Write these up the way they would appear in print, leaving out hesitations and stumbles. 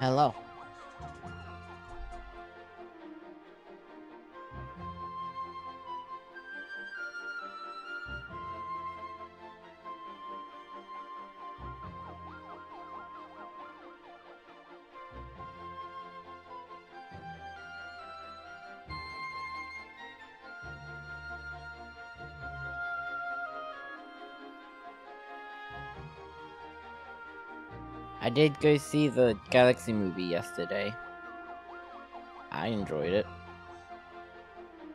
Hello. I did go see the Galaxy movie yesterday. I enjoyed it.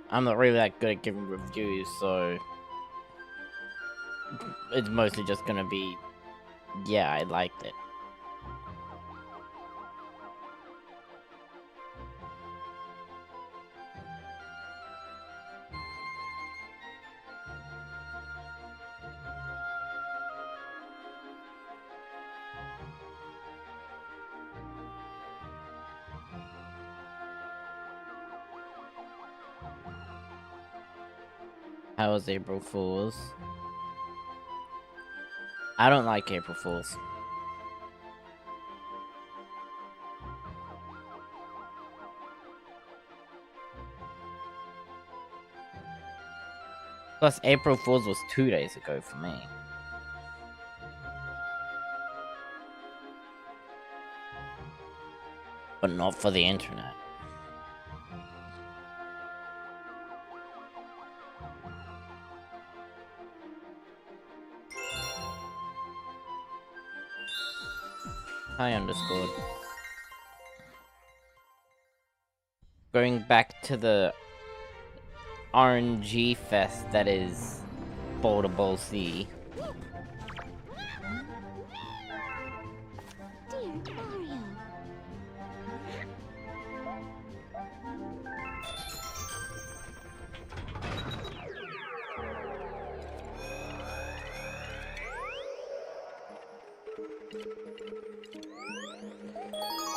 I'm not really that good at giving reviews, so it's mostly just gonna be, yeah, I liked it. How was April Fool's? I don't like April Fool's. Plus, April Fool's was 2 days ago for me. But not for the internet. Hi, underscored. Going back to the RNG fest that is Boulder Bowl C.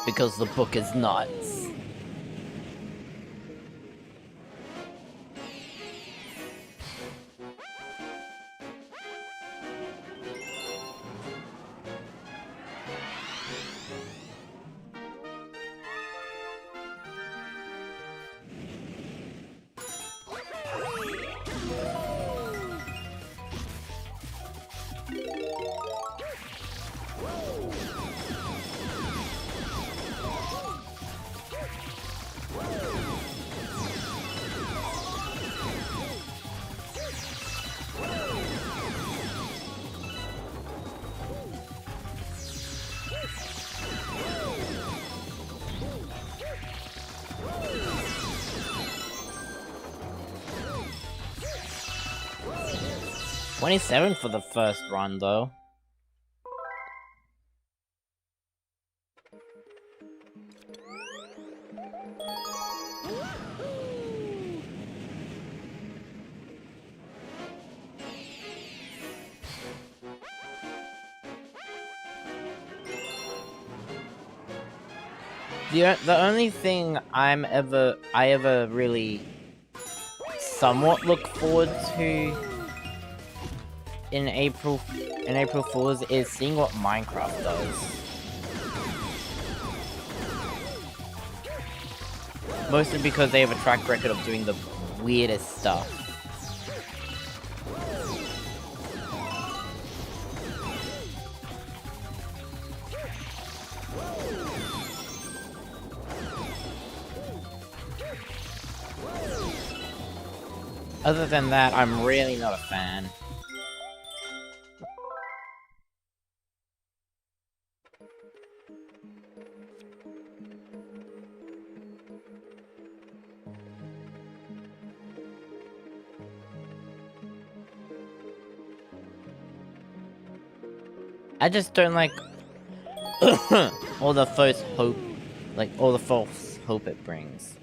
Because the book is nuts. $27 for the first run, though. The only thing I ever really somewhat look forward to in April Fool's is seeing what Minecraft does. Mostly because they have a track record of doing the weirdest stuff. Other than that, I'm really not a fan. I just don't like all the false hope, all the false hope it brings.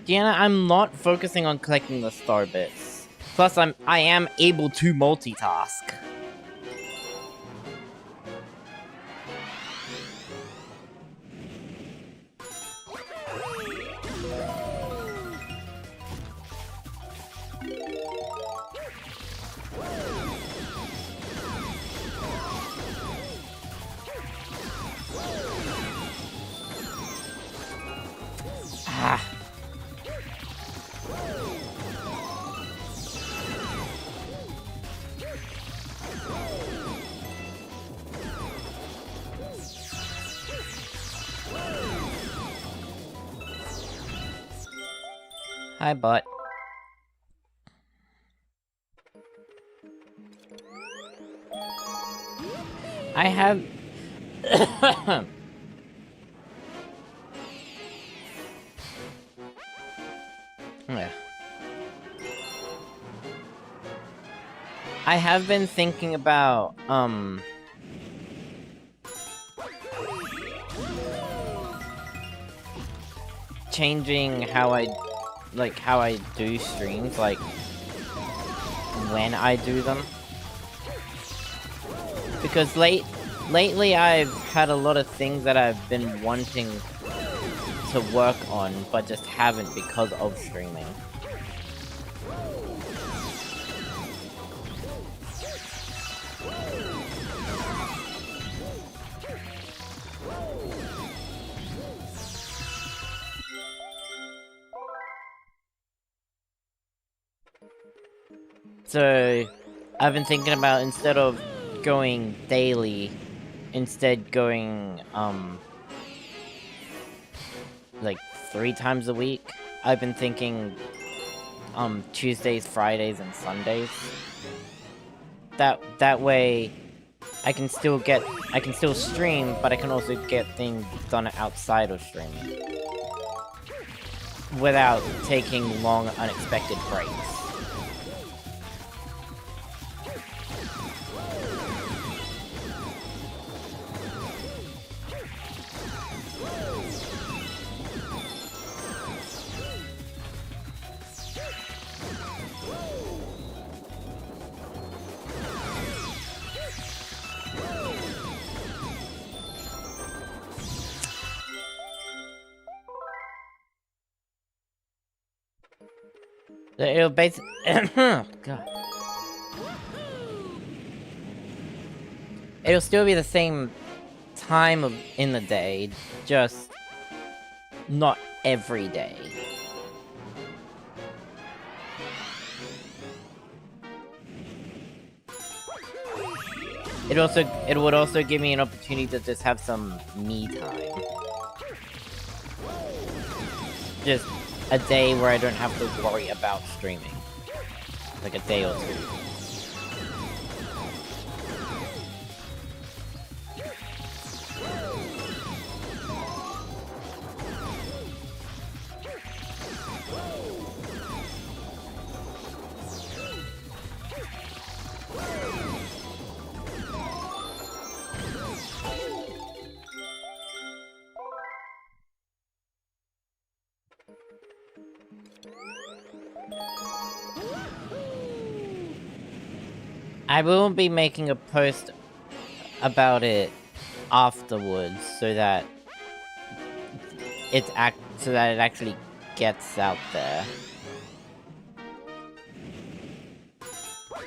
Deanna, I'm not focusing on collecting the Starbits. Plus, I am able to multitask. Ah. Hi, bot. I have... yeah. I have been thinking about, changing how I do streams, like, when I do them. Because lately I've had a lot of things that I've been wanting to work on, but just haven't because of streaming. So, I've been thinking about, instead of going daily, instead going, like 3 times a week. I've been thinking, Tuesdays, Fridays, and Sundays. That way, I can still stream, but I can also get things done outside of streaming. Without taking long, unexpected breaks. It'll basically... God. It'll still be the same time in the day, just not every day. It would also give me an opportunity to just have some me time. Just a day where I don't have to worry about streaming. Like a day or two. I will be making a post about it afterwards, so that it actually gets out there.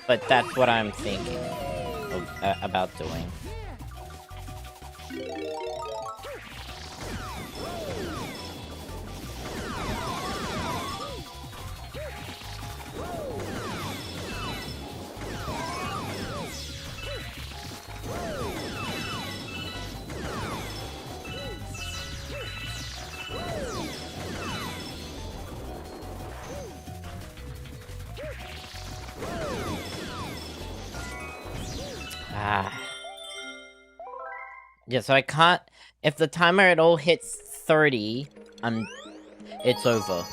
But that's what I'm thinking about doing. Yeah, so I can't... If the timer at all hits 30, it's over.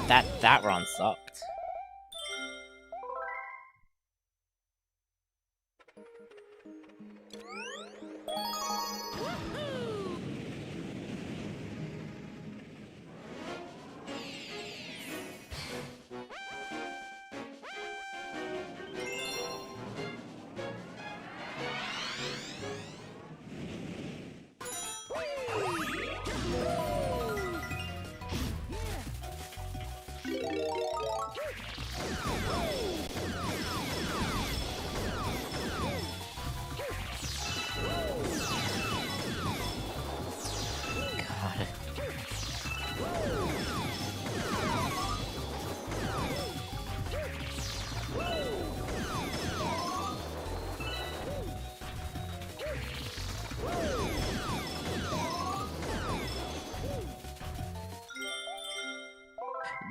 God, that run sucked.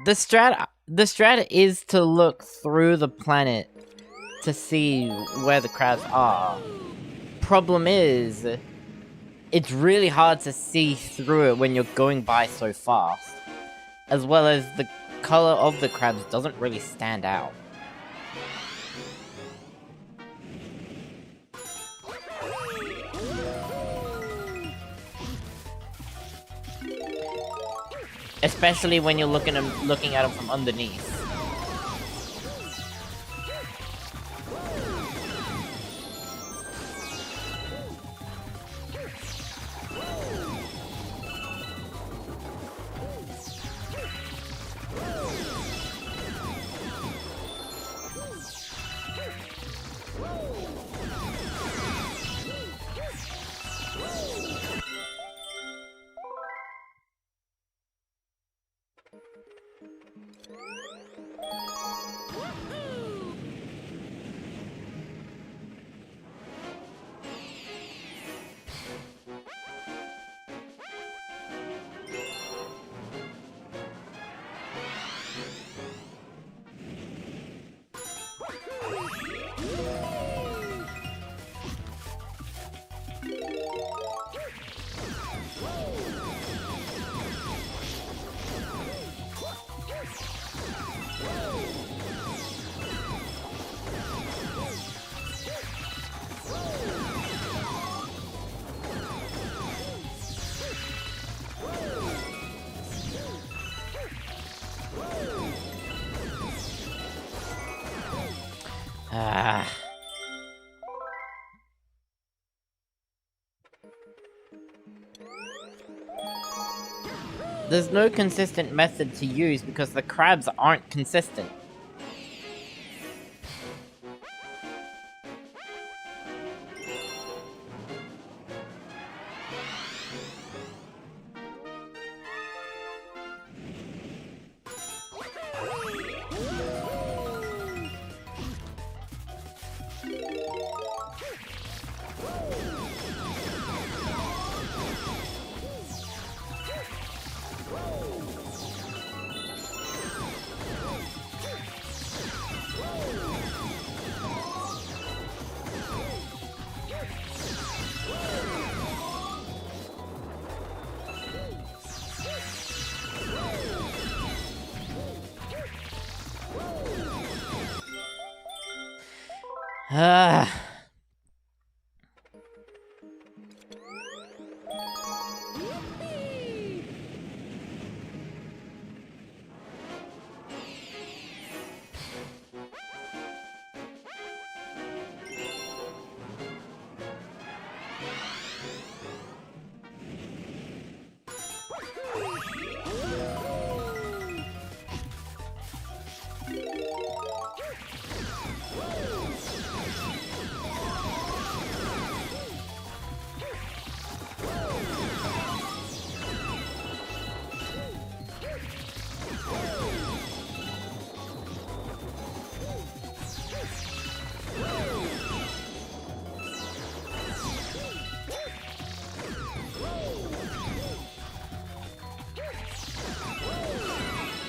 The strat is to look through the planet to see where the crabs are. Problem is, it's really hard to see through it when you're going by so fast. As well as the color of the crabs doesn't really stand out. Especially when you're looking at them from underneath. There's no consistent method to use because the crabs aren't consistent.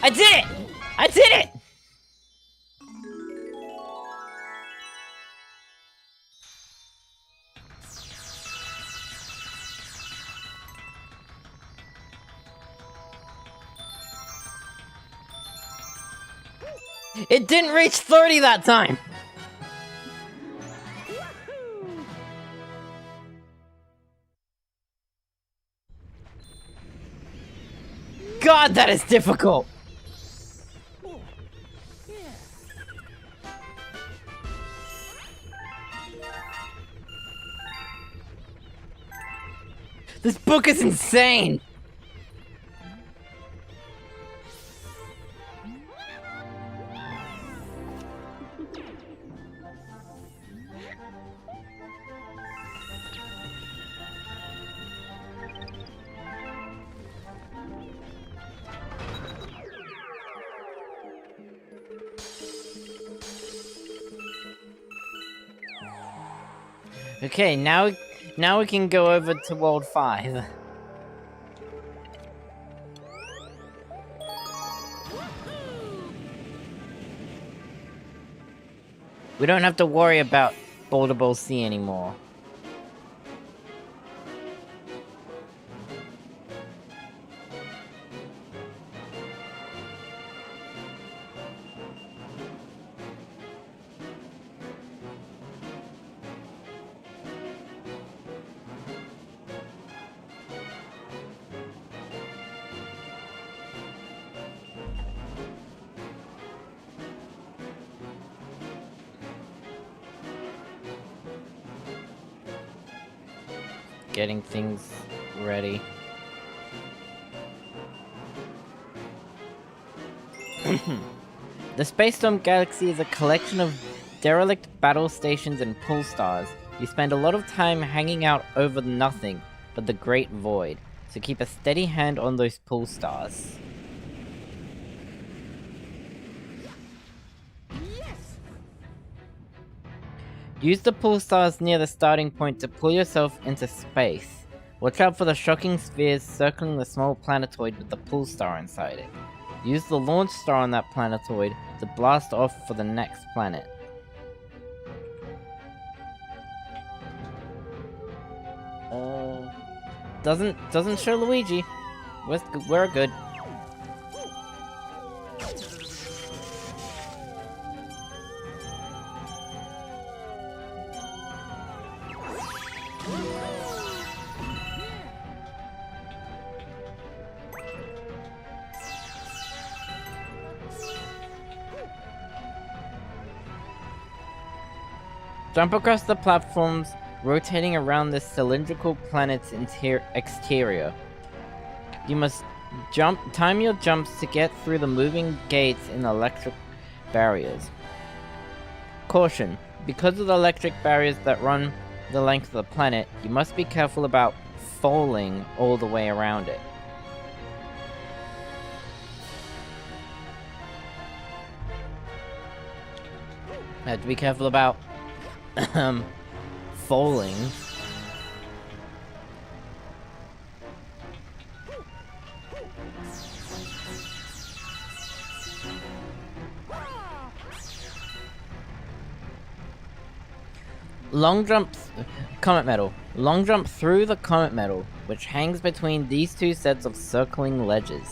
I did it! I did it! It didn't reach 30 that time! God, that is difficult! This book is insane! Okay, now we can go over to World 5. We don't have to worry about Boulder Bowl C anymore. Getting things ready. The Space Storm Galaxy is a collection of derelict battle stations and pull stars. You spend a lot of time hanging out over nothing but the Great Void, so keep a steady hand on those pull stars. Use the pull stars near the starting point to pull yourself into space. Watch out for the shocking spheres circling the small planetoid with the pull star inside it. Use the launch star on that planetoid to blast off for the next planet. Doesn't show Luigi. We're good. Jump across the platforms, rotating around this cylindrical planet's exterior. You must time your jumps to get through the moving gates in electric barriers. Caution: because of the electric barriers that run the length of the planet, you must be careful about falling all the way around it. Have to be careful about falling. Long jump, comet medal. Long jump through the comet medal, which hangs between these two sets of circling ledges.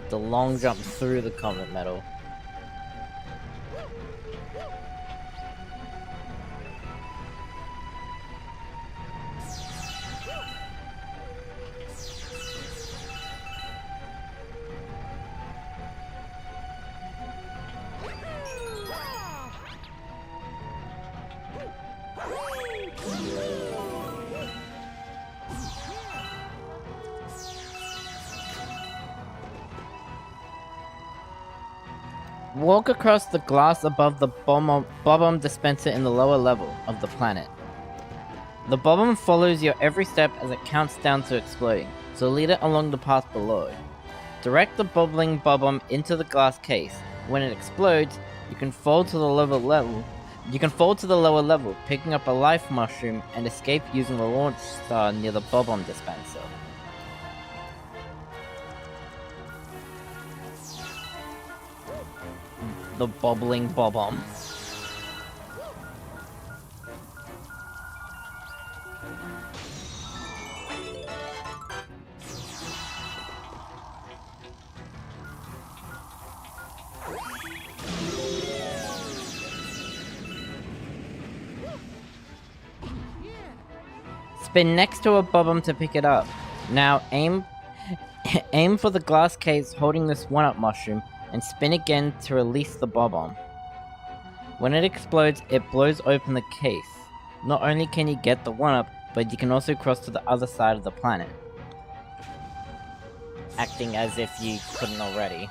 The long jump through the comet medal. Walk across the glass above the bomb dispenser in the lower level of the planet. The bomb follows your every step as it counts down to exploding, so lead it along the path below. Direct the bubbling bomb into the glass case. When it explodes, you can fall to the lower level, picking up a life mushroom and escape using the launch star near the bomb dispenser. The bubbling bomb. Spin next to a bomb to pick it up. Now aim for the glass case holding this 1-up mushroom and spin again to release the bomb. When it explodes, it blows open the case. Not only can you get the 1-up, but you can also cross to the other side of the planet. Acting as if you couldn't already.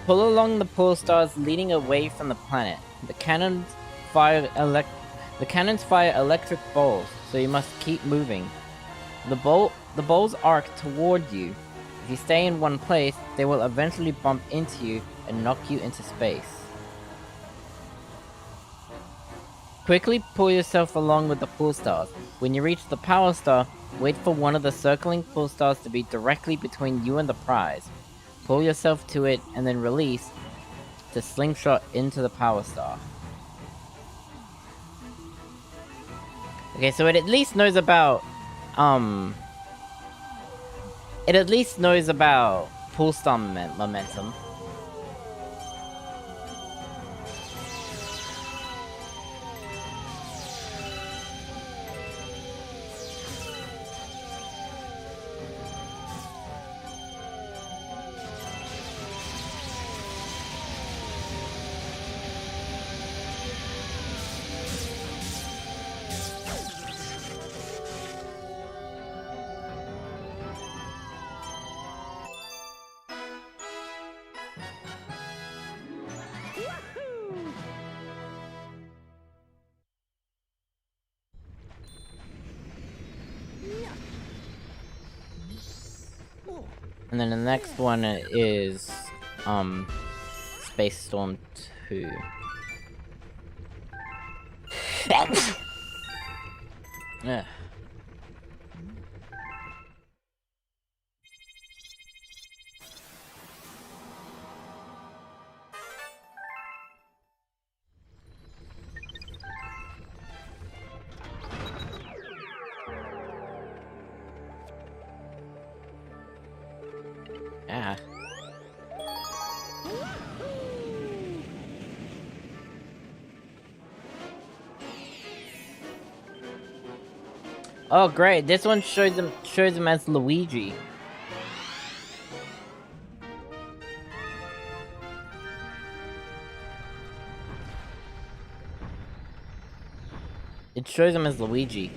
Pull along the pole stars leading away from the planet. The cannons fire electric balls, so you must keep moving. The balls arc toward you. If you stay in one place, they will eventually bump into you and knock you into space. Quickly pull yourself along with the pull stars. When you reach the power star, wait for one of the circling pull stars to be directly between you and the prize. Pull yourself to it and then release to slingshot into the power star. Okay, so it at least knows about pull star momentum. And then the next one is, Space Storm 2. Yeah. Ah. Oh great, this one shows him as Luigi. It shows him as Luigi.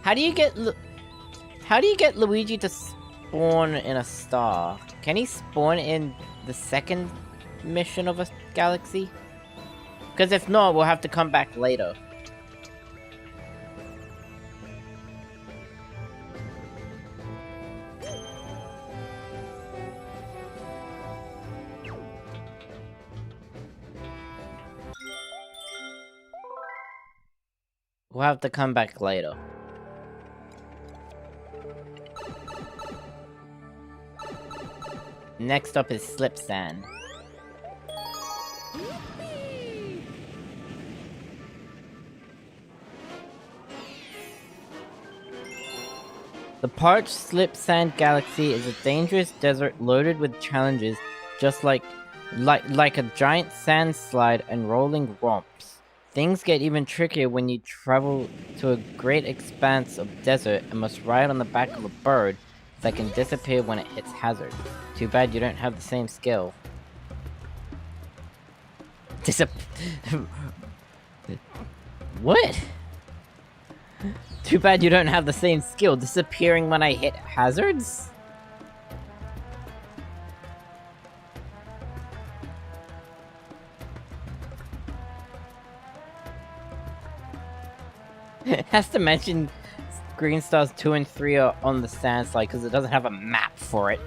How do you get Luigi to spawn in a star? Can he spawn in the second mission of a galaxy? Because if not, we'll have to come back later. We'll have to come back later. Next up is Slip Sand. The parched Slip Sand Galaxy is a dangerous desert loaded with challenges, just like a giant sand slide and rolling romps. Things get even trickier when you travel to a great expanse of desert and must ride on the back of a bird that can disappear when it hits hazard. Too bad you don't have the same skill. What? Too bad you don't have the same skill. Disappearing when I hit hazards? It has to mention Green Stars 2 and 3 are on the sand slide because it doesn't have a map for it.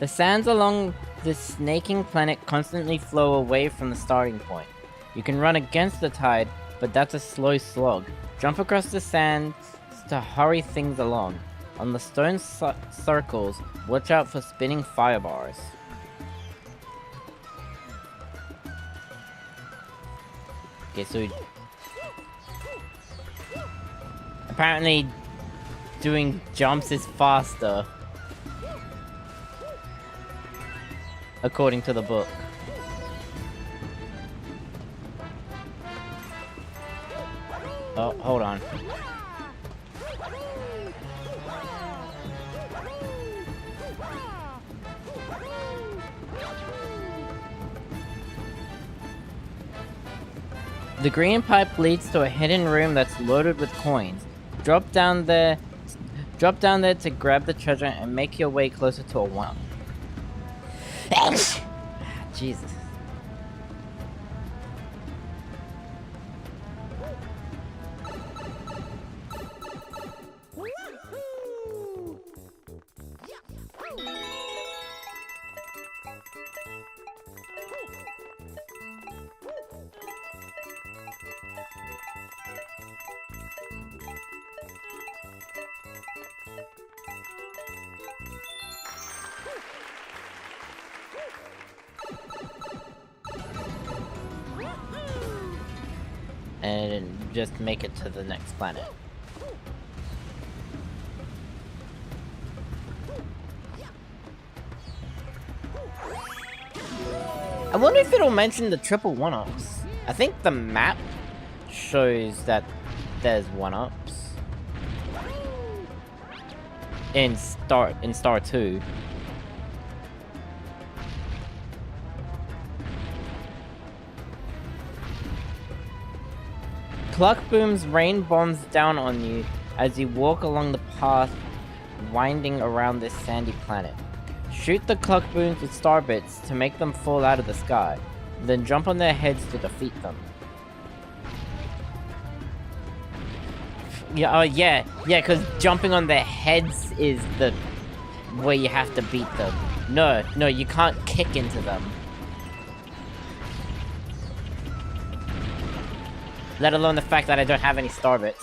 The sands along this snaking planet constantly flow away from the starting point. You can run against the tide, but that's a slow slog. Jump across the sands to hurry things along. On the stone circles, watch out for spinning fire bars. Okay, so apparently doing jumps is faster, according to the book. Oh, hold on. The green pipe leads to a hidden room that's loaded with coins. Drop down there to grab the treasure and make your way closer to a one. Jesus. And just make it to the next planet. I wonder if it'll mention the triple one-ups. I think the map shows that there's one-ups in Star 2. Cluck booms rain bombs down on you as you walk along the path winding around this sandy planet. Shoot the cluck booms with starbits to make them fall out of the sky, then jump on their heads to defeat them. Yeah, because jumping on their heads is the way you have to beat them. No, you can't kick into them. Let alone the fact that I don't have any starbits.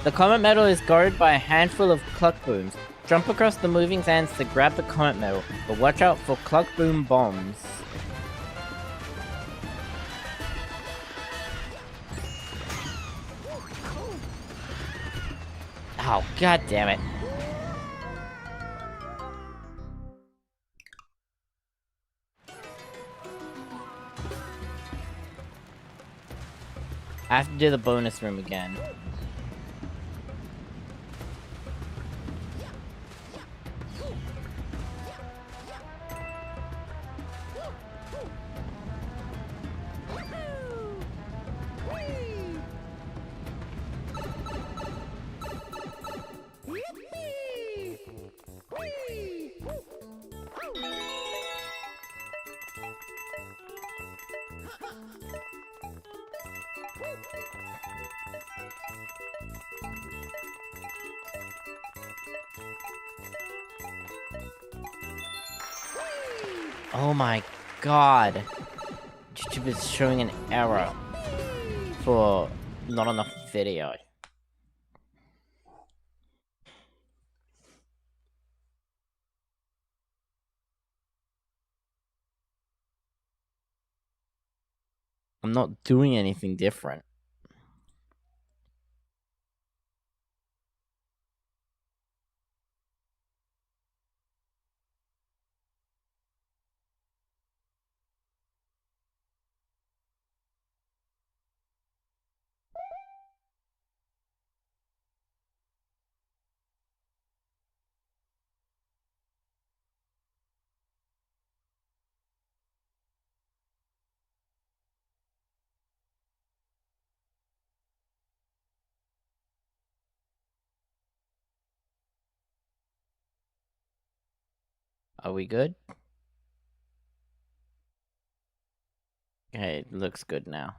The comet medal is guarded by a handful of cluck booms. Jump across the moving sands to grab the comet medal, but watch out for cluck boom bombs. Oh, god damn it. I have to do the bonus room again. Oh my god. YouTube is showing an error for not enough video. I'm not doing anything different. Are we good? Okay, it looks good now.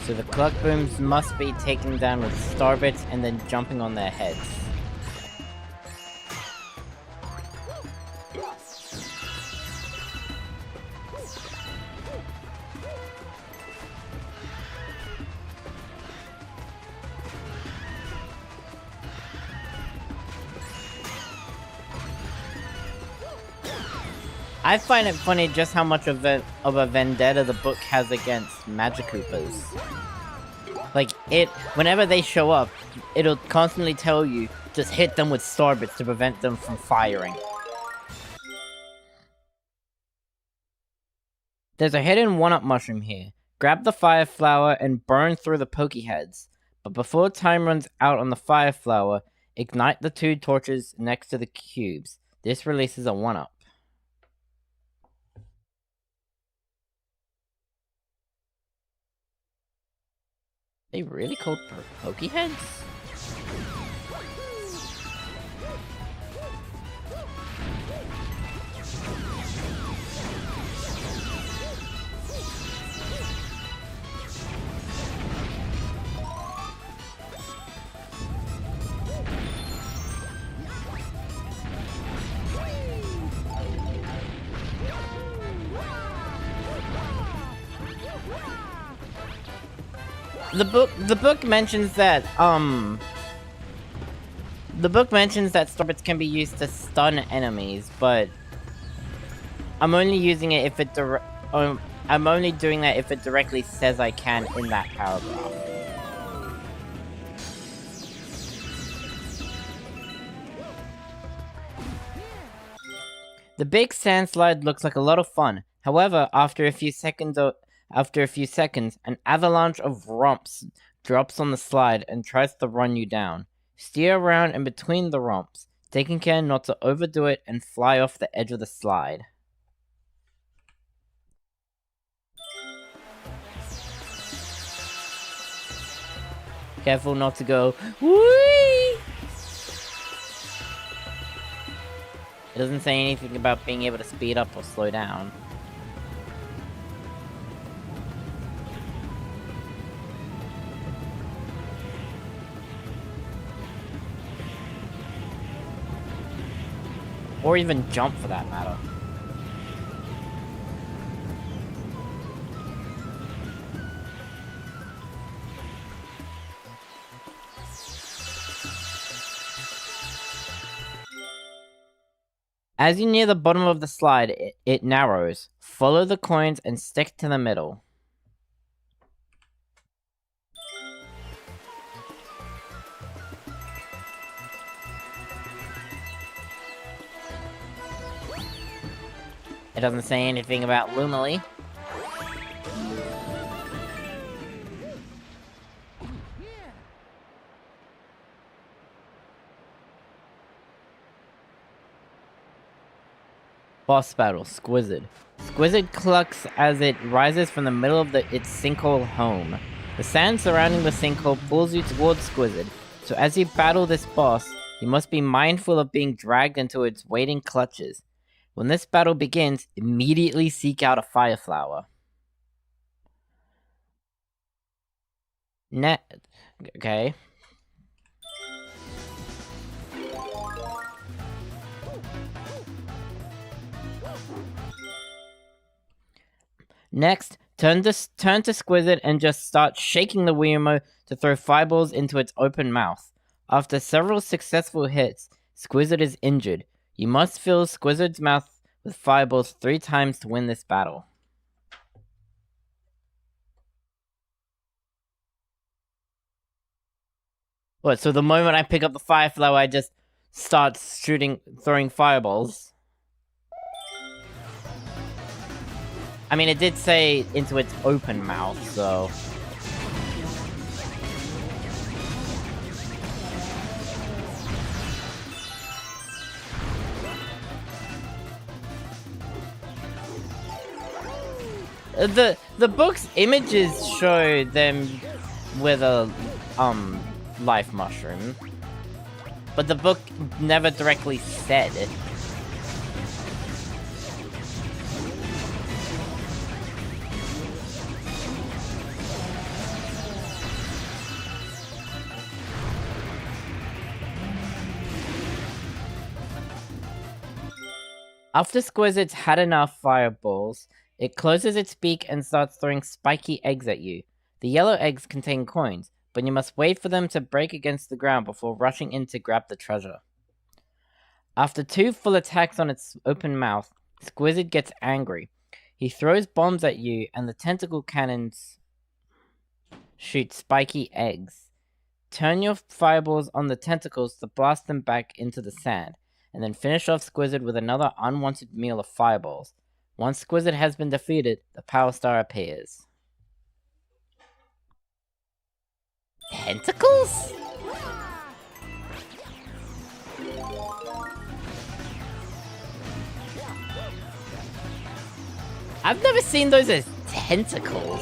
So the clock booms must be taken down with Starbits and then jumping on their heads. I find it funny just how much of a vendetta the book has against Magikoopas. Like, whenever they show up, it'll constantly tell you, just hit them with Starbits to prevent them from firing. There's a hidden 1-up mushroom here. Grab the fire flower and burn through the pokey heads. But before time runs out on the fire flower, ignite the 2 torches next to the cubes. This releases a 1-up. They really called pokey heads? The book mentions that Starbits can be used to stun enemies, but I'm only using it if it I'm only doing that if it directly says I can in that paragraph. The big sand slide looks like a lot of fun. However, after a few seconds, an avalanche of romps drops on the slide and tries to run you down. Steer around in between the romps, taking care not to overdo it and fly off the edge of the slide. Careful not to go, whee! It doesn't say anything about being able to speed up or slow down. Or even jump for that matter. As you near the bottom of the slide, it narrows. Follow the coins and stick to the middle. It doesn't say anything about Lumily. Boss battle, Squizzard. Squizzard clucks as it rises from the middle of its sinkhole home. The sand surrounding the sinkhole pulls you towards Squizzard, so as you battle this boss, you must be mindful of being dragged into its waiting clutches. When this battle begins, immediately seek out a fire flower. Okay. Next, turn to Squizzard and just start shaking the Wiimote to throw fireballs into its open mouth. After several successful hits, Squizzard is injured. You must fill Squizzard's mouth with fireballs 3 times to win this battle. What, so the moment I pick up the fire flower, I just start throwing fireballs? I mean, it did say into its open mouth, so... The book's images show them with a life mushroom, but the book never directly said it. After Squizit's had enough fireballs, it closes its beak and starts throwing spiky eggs at you. The yellow eggs contain coins, but you must wait for them to break against the ground before rushing in to grab the treasure. After 2 full attacks on its open mouth, Squizit gets angry. He throws bombs at you, and the tentacle cannons shoot spiky eggs. Turn your fireballs on the tentacles to blast them back into the sand, and then finish off Squizit with another unwanted meal of fireballs. Once Squizit has been defeated, the Power Star appears. Tentacles? I've never seen those as tentacles.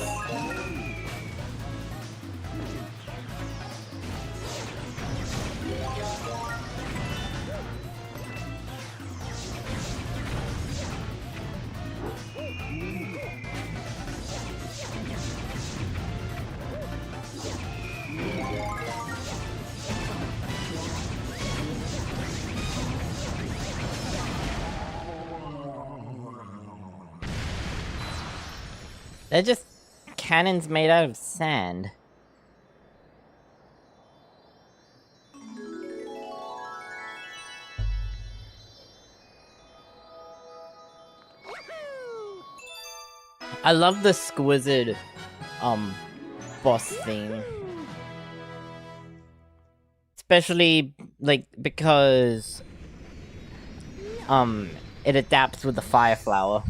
They're just cannons made out of sand. I love the Squizit, boss theme. Especially, like, because, it adapts with the Fire Flower.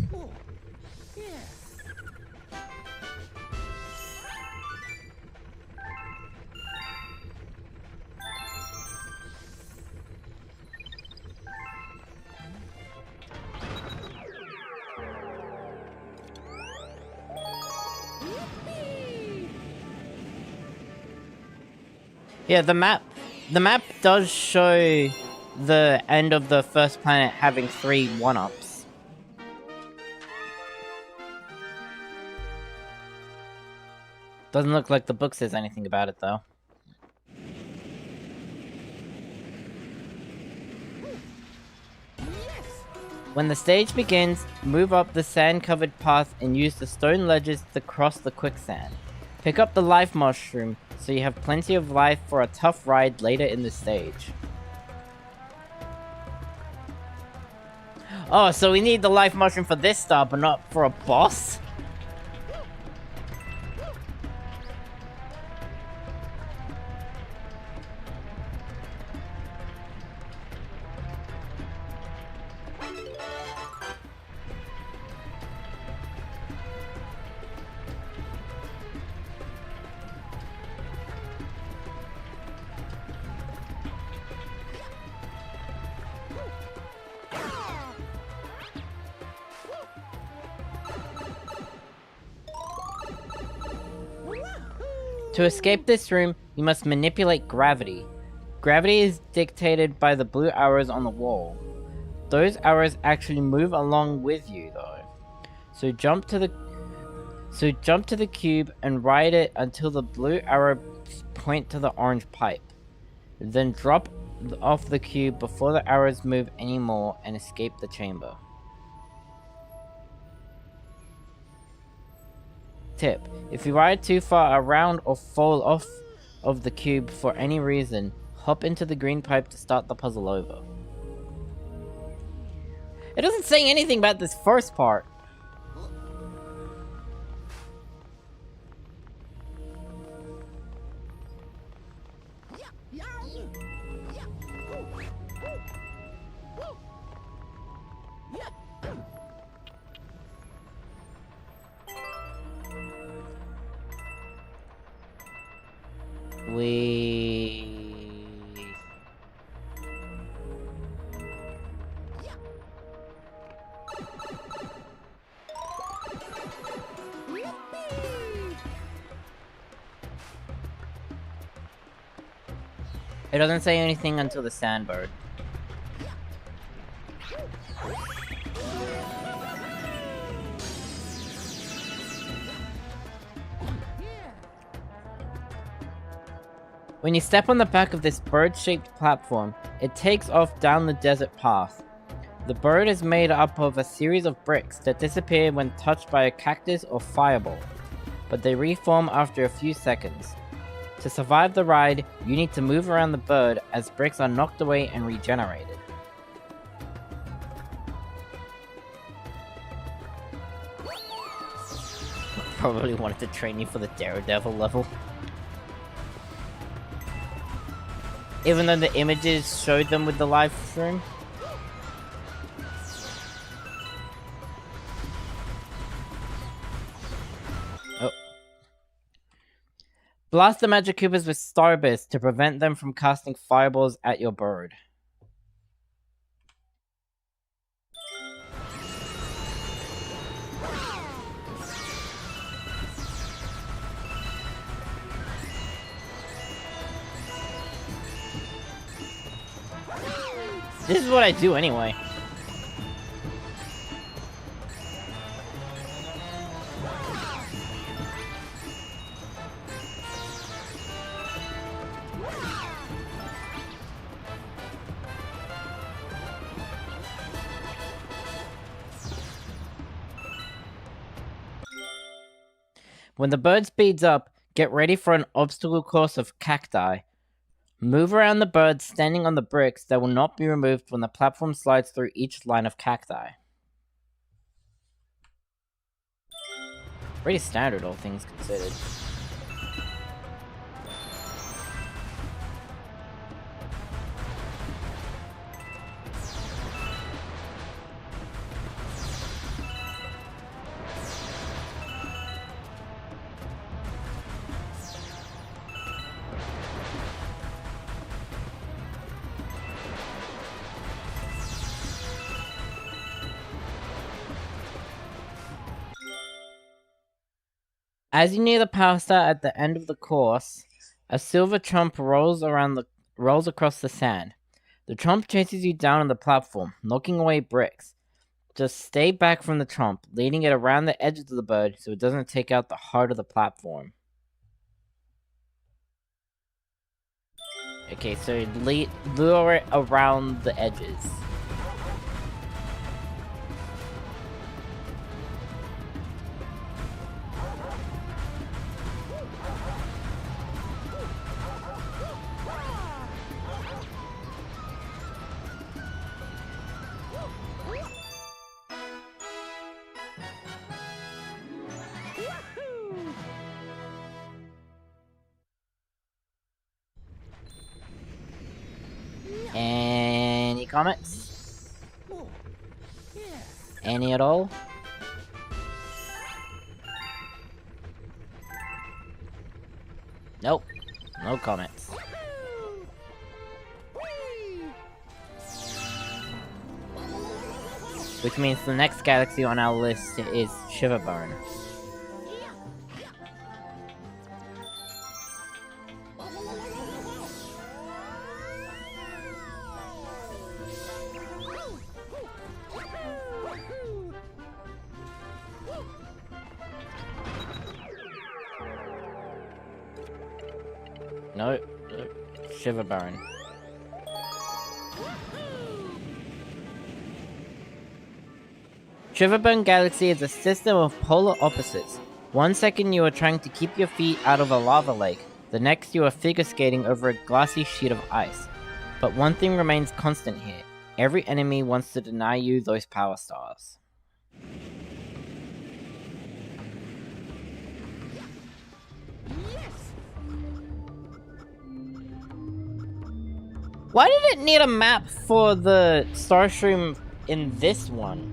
Yeah, the map does show the end of the first planet having 3 1-ups. Doesn't look like the book says anything about it, though. When the stage begins, move up the sand-covered path and use the stone ledges to cross the quicksand. Pick up the life mushroom, so you have plenty of life for a tough ride later in the stage. Oh, so we need the life mushroom for this star, but not for a boss? To escape this room, you must manipulate gravity. Gravity is dictated by the blue arrows on the wall. Those arrows actually move along with you, though. So jump to the cube and ride it until the blue arrows point to the orange pipe. Then drop off the cube before the arrows move anymore and escape the chamber. Tip: if you ride too far around or fall off of the cube for any reason, hop into the green pipe to start the puzzle over. It doesn't say anything about this first part. It doesn't say anything until the sandbird. When you step on the back of this bird-shaped platform, it takes off down the desert path. The bird is made up of a series of bricks that disappear when touched by a cactus or fireball, but they reform after a few seconds. To survive the ride, you need to move around the bird as bricks are knocked away and regenerated. Probably wanted to train you for the Daredevil level. Even though the images showed them with the live stream. Oh. Blast the magic Koopas with Starbits to prevent them from casting fireballs at your bird. This is what I do anyway. When the bird speeds up, get ready for an obstacle course of cacti. Move around the bird standing on the bricks that will not be removed when the platform slides through each line of cacti. Pretty standard, all things considered. As you near the power star at the end of the course, a silver trump rolls across the sand. The trump chases you down on the platform, knocking away bricks. Just stay back from the trump, leading it around the edges of the bird so it doesn't take out the heart of the platform. Okay, so lure it around the edges. Any comments? Any at all? Nope. No comments. Which means the next galaxy on our list is Shiverburn. No, Shiverburn. Shiverburn Galaxy is a system of polar opposites. One second you are trying to keep your feet out of a lava lake, the next you are figure skating over a glassy sheet of ice. But one thing remains constant here. Every enemy wants to deny you those power stars. Why did it need a map for the Starstream in this one?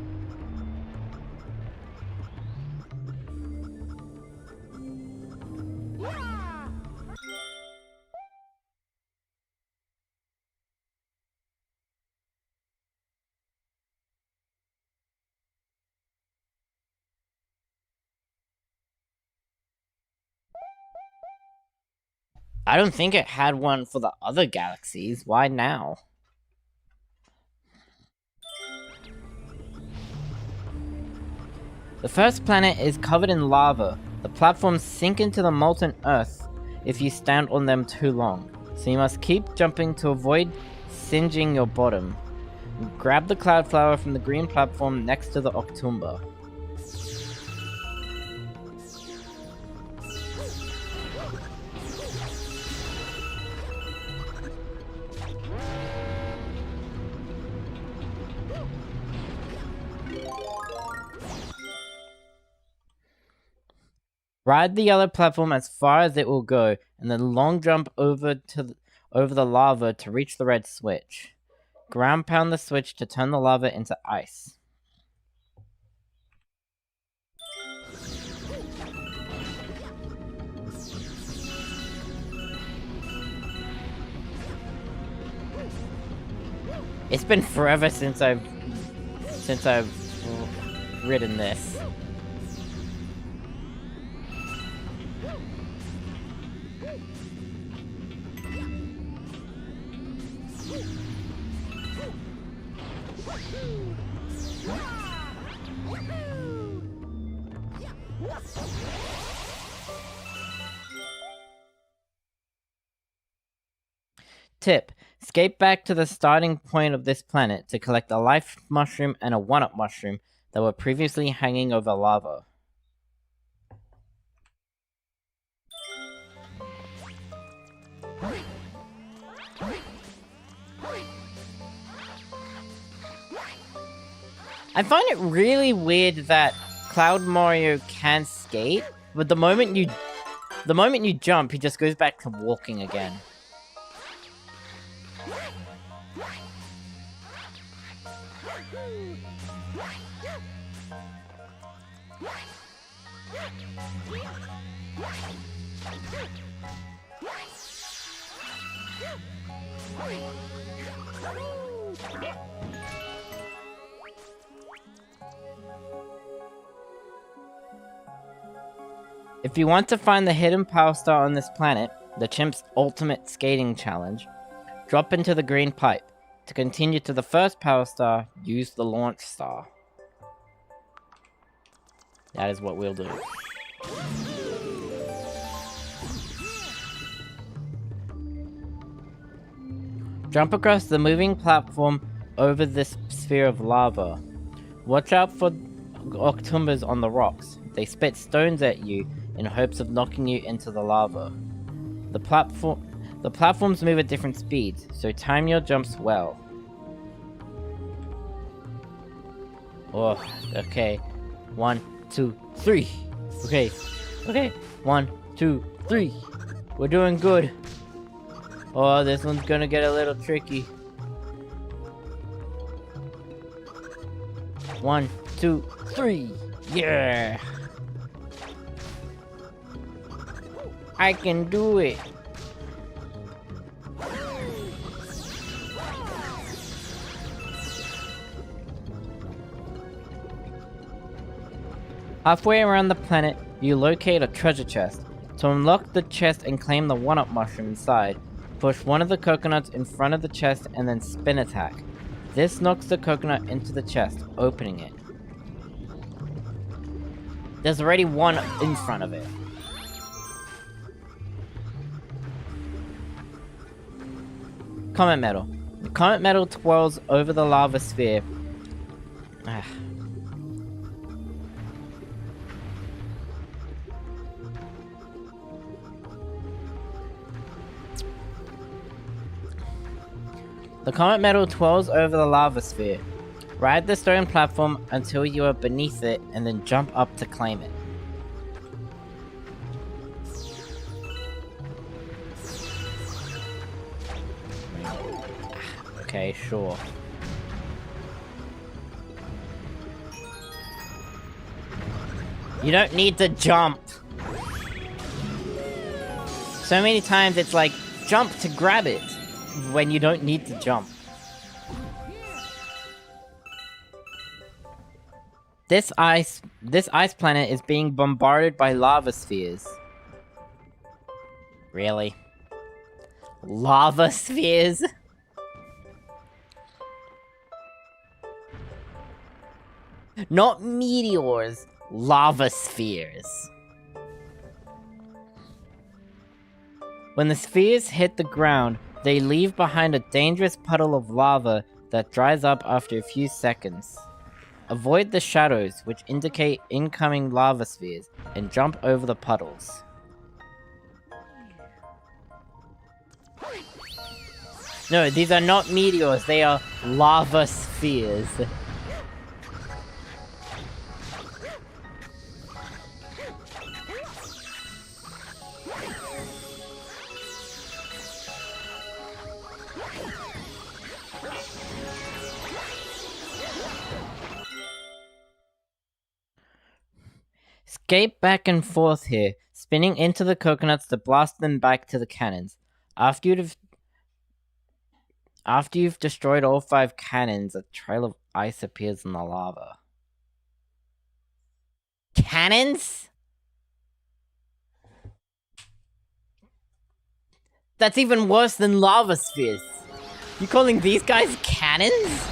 I don't think it had one for the other galaxies. Why now? The first planet is covered in lava. The platforms sink into the molten earth if you stand on them too long, so you must keep jumping to avoid singeing your bottom. Grab the cloud flower from the green platform next to the Octumba. Ride the yellow platform as far as it will go, and then long jump over the lava to reach the red switch. Ground pound the switch to turn the lava into ice. It's been forever since I've ridden this. Tip: skate back to the starting point of this planet to collect a life mushroom and a one-up mushroom that were previously hanging over lava. I find it really weird that Cloud Mario can skate, but the moment you jump, he just goes back to walking again. If you want to find the hidden power star on this planet, the Chimp's ultimate skating challenge, drop into the green pipe. To continue to the first power star, use the launch star. That is what we'll do. Jump across the moving platform over this sphere of lava. Watch out for Octumbas on the rocks. They spit stones at you in hopes of knocking you into the lava. The platforms move at different speeds, so time your jumps well. Oh, okay. 1, 2, 3. Okay. 1, 2, 3. We're doing good. Oh, this one's gonna get a little tricky. 1, 2, 3. Yeah! I can do it. Halfway around the planet, you locate a treasure chest. To unlock the chest and claim the one-up mushroom inside, push one of the coconuts in front of the chest and then spin attack. This knocks the coconut into the chest, opening it. There's already one in front of it. Comet Medal. The Comet Medal twirls over the lava sphere. The Comet Medal twirls over the lava sphere. Ride the stone platform until you are beneath it and then jump up to claim it. Okay, sure. You don't need to jump. So many times it's like, jump to grab it, when you don't need to jump. This ice planet is being bombarded by lava spheres. Really? Lava spheres? Not meteors, lava spheres. When the spheres hit the ground, they leave behind a dangerous puddle of lava that dries up after a few seconds. Avoid the shadows, which indicate incoming lava spheres, and jump over the puddles. No, these are not meteors, they are lava spheres. Skate back and forth here, spinning into the coconuts to blast them back to the cannons. After you've destroyed all 5 cannons, a trail of ice appears in the lava. Cannons? That's even worse than lava spheres. You calling these guys cannons?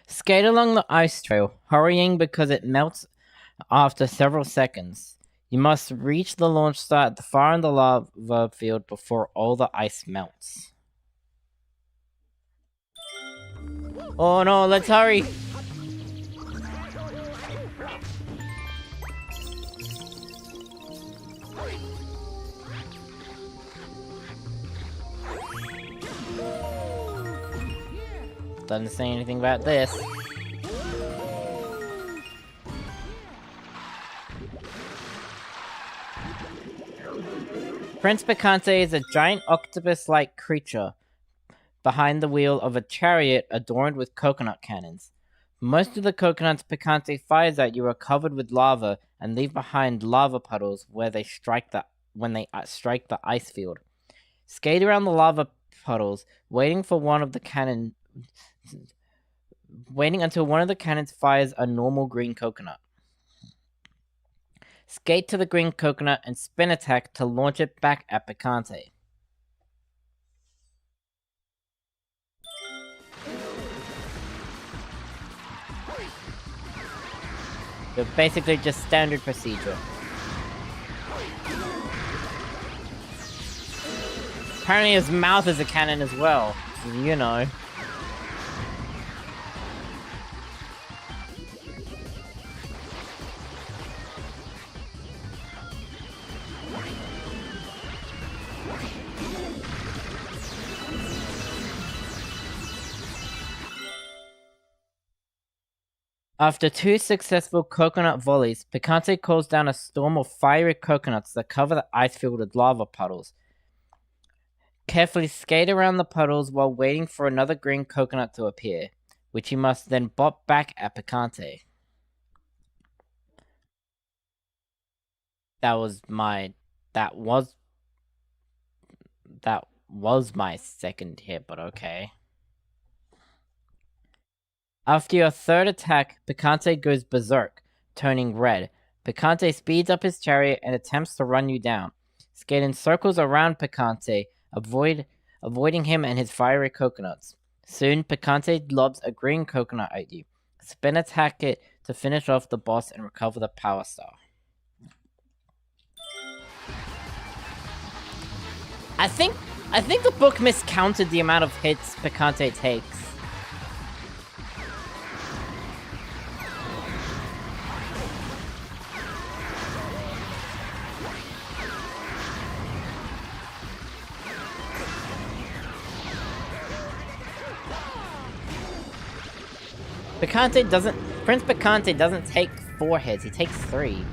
Skate along the ice trail, hurrying because it melts after several seconds. You must reach the launch site at the far end of the lava field before all the ice melts. Oh no, let's hurry! Doesn't say anything about this. Prince Picante is a giant octopus-like creature behind the wheel of a chariot adorned with coconut cannons. Most of the coconuts Picante fires at you are covered with lava and leave behind lava puddles when they strike the ice field. Skate around the lava puddles, waiting until one of the cannons fires a normal green coconut. Skate to the green coconut and spin attack to launch it back at Picante. So basically just standard procedure. Apparently his mouth is a cannon as well, you know. After 2 successful coconut volleys, Picante calls down a storm of fiery coconuts that cover the ice field with lava puddles. Carefully skate around the puddles while waiting for another green coconut to appear, which you must then bop back at Picante. That was my second hit, but okay. After your third attack, Picante goes berserk, turning red. Picante speeds up his chariot and attempts to run you down. Skate in circles around Picante, avoiding him and his fiery coconuts. Soon, Picante lobs a green coconut at you. Spin attack it to finish off the boss and recover the power star. I think the book miscounted the amount of hits Picante takes. Prince Picante doesn't take 4 hits, he takes 3.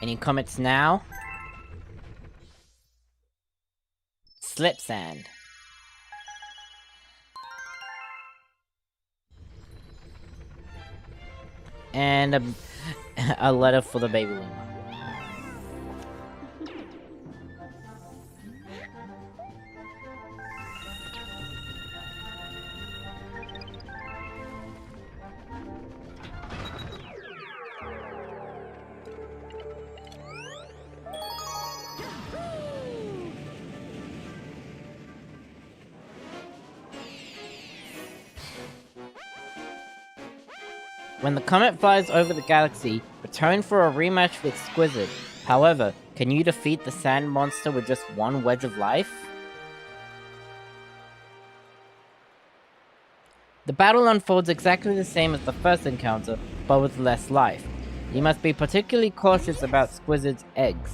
Any comments now? Slip sand. And a letter for the baby lemur. When the comet flies over the galaxy, return for a rematch with Squizzard. However, can you defeat the sand monster with just one wedge of life? The battle unfolds exactly the same as the first encounter, but with less life. You must be particularly cautious about Squizzard's eggs.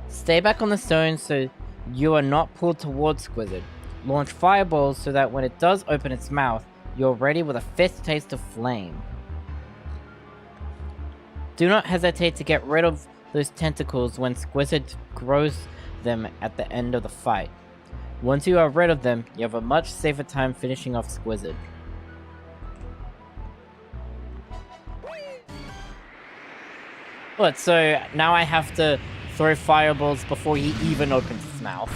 Stay back on the stone so you are not pulled towards Squizzard. Launch fireballs so that when it does open its mouth, you're ready with a fist taste of flame. Do not hesitate to get rid of those tentacles when Squizzard grows them at the end of the fight. Once you are rid of them, you have a much safer time finishing off Squizzard. What, so now I have to throw fireballs before he even opens his mouth?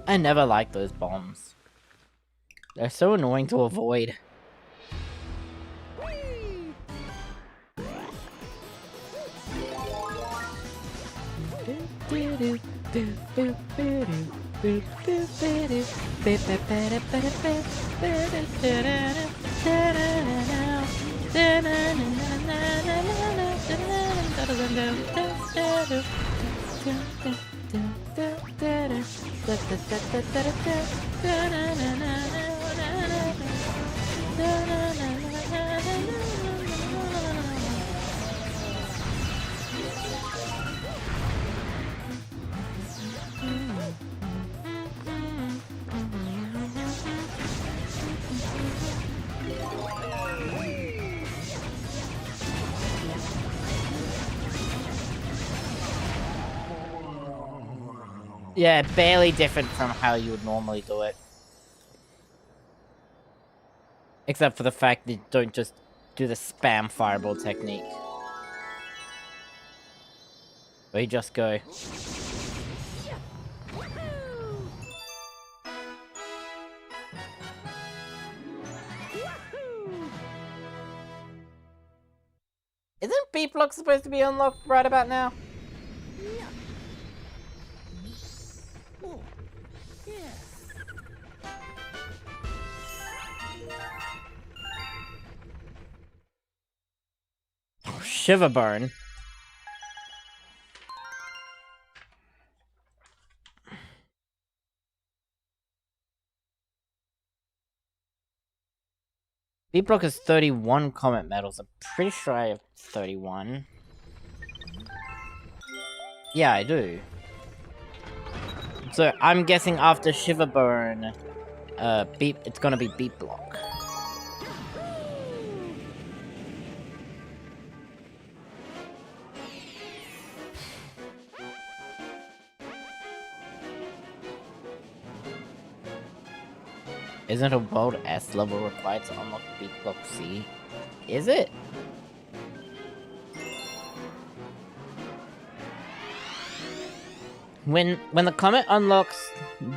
I never liked those bombs. They're so annoying to avoid. Yeah, barely different from how you would normally do it. Except for the fact that you don't just do the spam fireball technique. Where you just go. Isn't B block supposed to be unlocked right about now? Shiverburn. B block has 31 comet medals. I'm pretty sure I have 31. Yeah, I do. So I'm guessing after Shiverburn, it's gonna be B block. Isn't a world S level required to unlock B block C? Is it? When the comet unlocks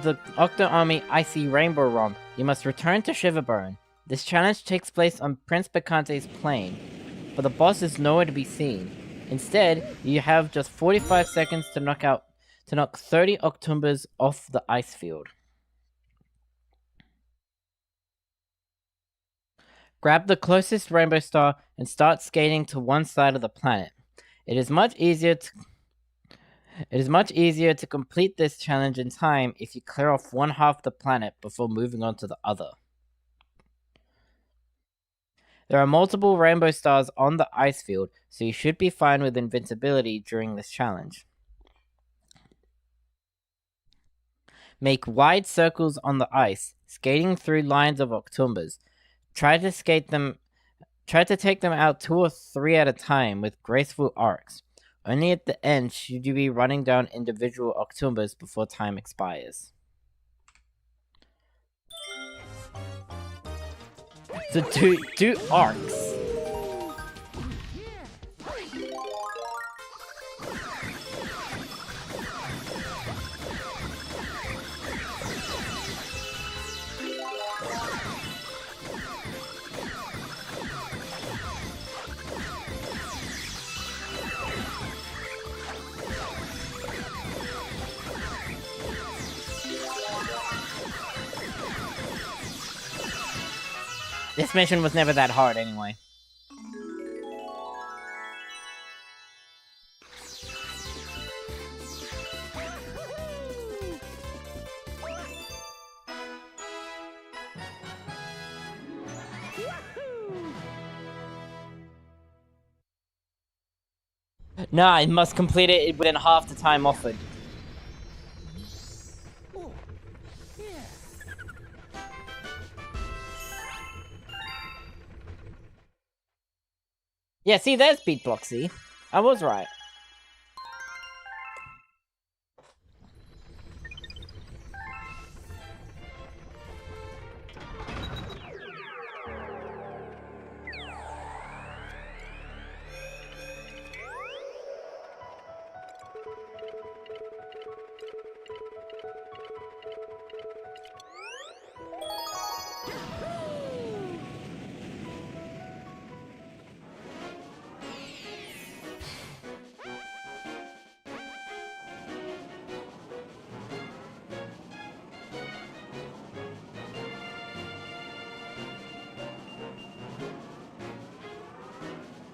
the Octo Army Icy Rainbow ROM, you must return to Shiverburn. This challenge takes place on Prince Bacante's plane, but the boss is nowhere to be seen. Instead, you have just 45 seconds to knock 30 Octumbers off the ice field. Grab the closest rainbow star and start skating to one side of the planet. It is much easier to complete this challenge in time if you clear off one half the planet before moving on to the other. There are multiple rainbow stars on the ice field, so you should be fine with invincibility during this challenge. Make wide circles on the ice, skating through lines of Octumbers. Try to take them out 2 or 3 at a time with graceful arcs. Only at the end should you be running down individual Octumbers before time expires. So do arcs. This mission was never that hard anyway. Nah, I must complete it within half the time offered. Yeah, see, there's Beat Bloxy. I was right.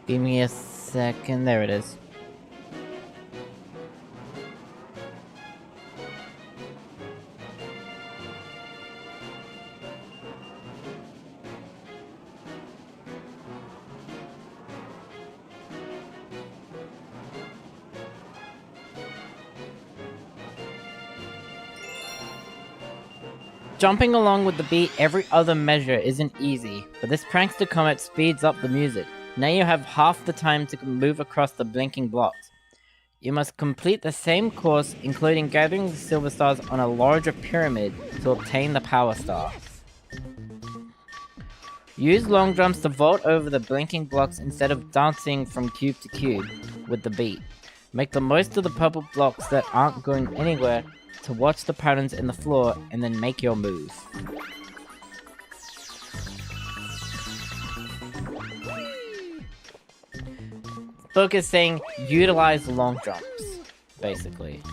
Give me a second. There it is. Jumping along with the beat every other measure isn't easy, but this prankster comet speeds up the music. Now you have half the time to move across the blinking blocks. You must complete the same course, including gathering the silver stars on a larger pyramid to obtain the power star. Use long jumps to vault over the blinking blocks instead of dancing from cube to cube with the beat. Make the most of the purple blocks that aren't going anywhere to watch the patterns in the floor and then make your move. Book is saying utilize long jumps, basically.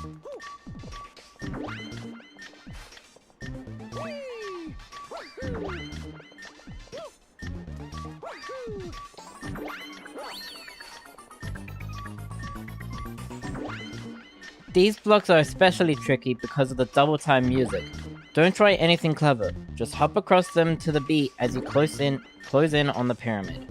These blocks are especially tricky because of the double time music. Don't try anything clever, just hop across them to the beat as you close in on the pyramid.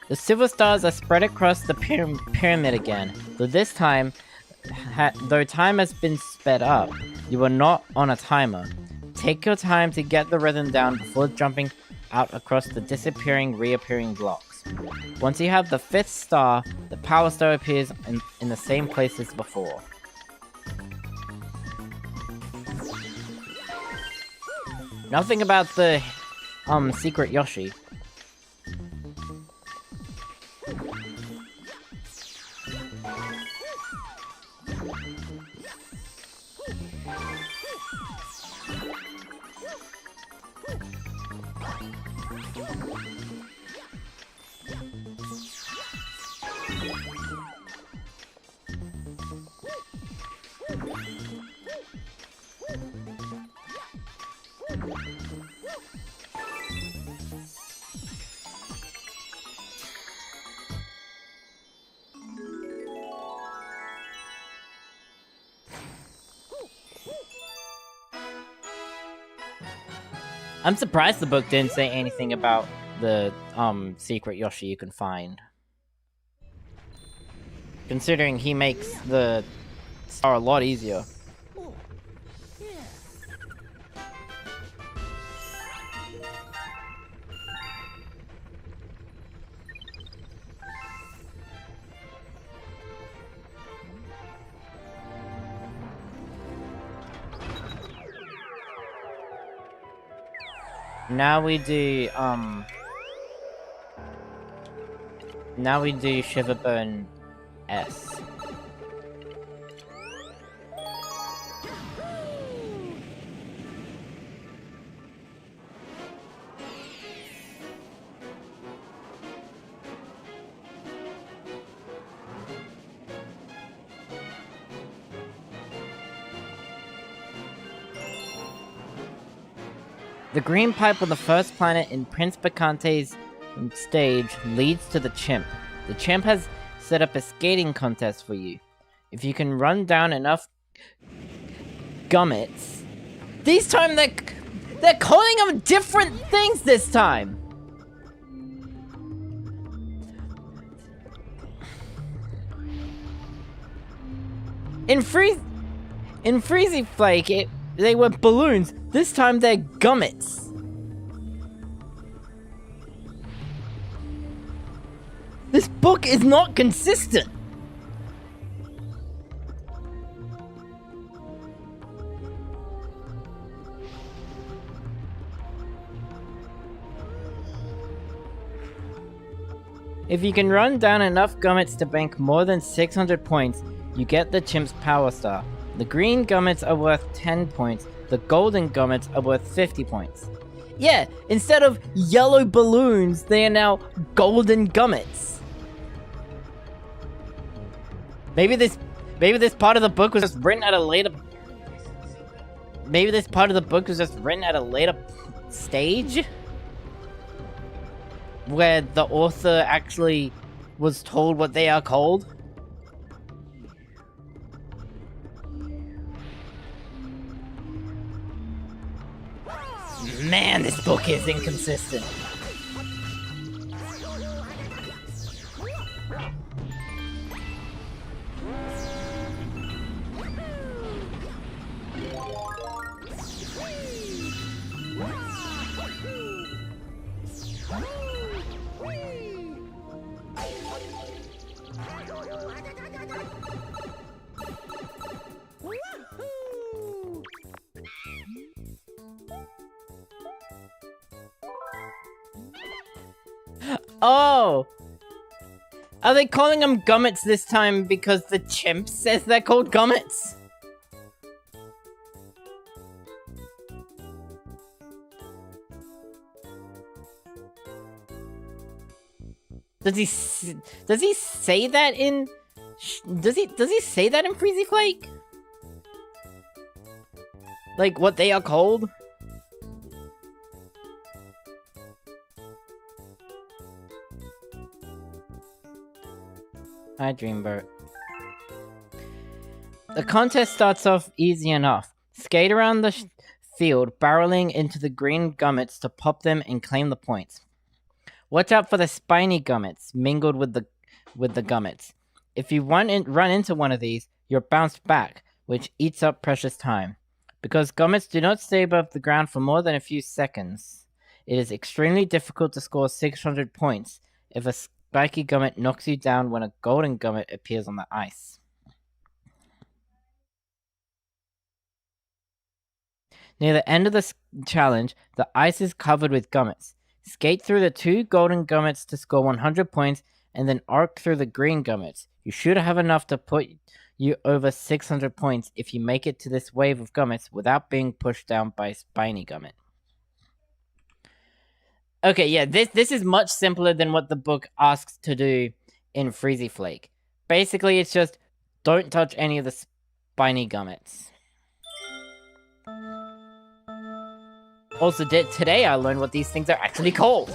The silver stars are spread across the pyramid again, though this time, though time has been sped up, you are not on a timer. Take your time to get the rhythm down before jumping out across the disappearing, reappearing blocks. Once you have the 5th star, the power star appears in the same place as before. Nothing about the secret Yoshi. I'm surprised the book didn't say anything about the secret Yoshi you can find. Considering he makes the star a lot easier. Now we do Shiverburn S. The green pipe on the first planet in Prince Picante's stage leads to the chimp. The chimp has set up a skating contest for you. If you can run down enough gummits... This time they're calling them different things this time! In Freezy Flake, they were balloons. This time they're gummits. This book is not consistent. If you can run down enough gummits to bank more than 600 points, you get the chimp's power star. The green gummits are worth 10 points. The golden gummits are worth 50 points. Yeah, instead of yellow balloons, they are now golden gummits. Maybe this part of the book was just written at a later... Maybe this part of the book was just written at a later stage? Where the author actually was told what they are called? Man, this book is inconsistent. Oh! Are they calling them gummits this time because the chimp says they're called gummits? Does he say that in... Does he say that in Freezy Flake? Like, what they are called? Hi, Dreamboat. The contest starts off easy enough. Skate around the field, barreling into the green gummits to pop them and claim the points. Watch out for the spiny gummits mingled with the gummits. If you run into one of these, you're bounced back, which eats up precious time. Because gummits do not stay above the ground for more than a few seconds, it is extremely difficult to score 600 points if a spiky gummet knocks you down when a golden gummet appears on the ice. Near the end of the challenge, the ice is covered with gummets. Skate through the 2 golden gummets to score 100 points, and then arc through the green gummets. You should have enough to put you over 600 points if you make it to this wave of gummets without being pushed down by a spiny gummet. Okay, yeah, this is much simpler than what the book asks to do in Freezy Flake. Basically, it's just don't touch any of the spiny gummets. Also, today I learned what these things are actually called.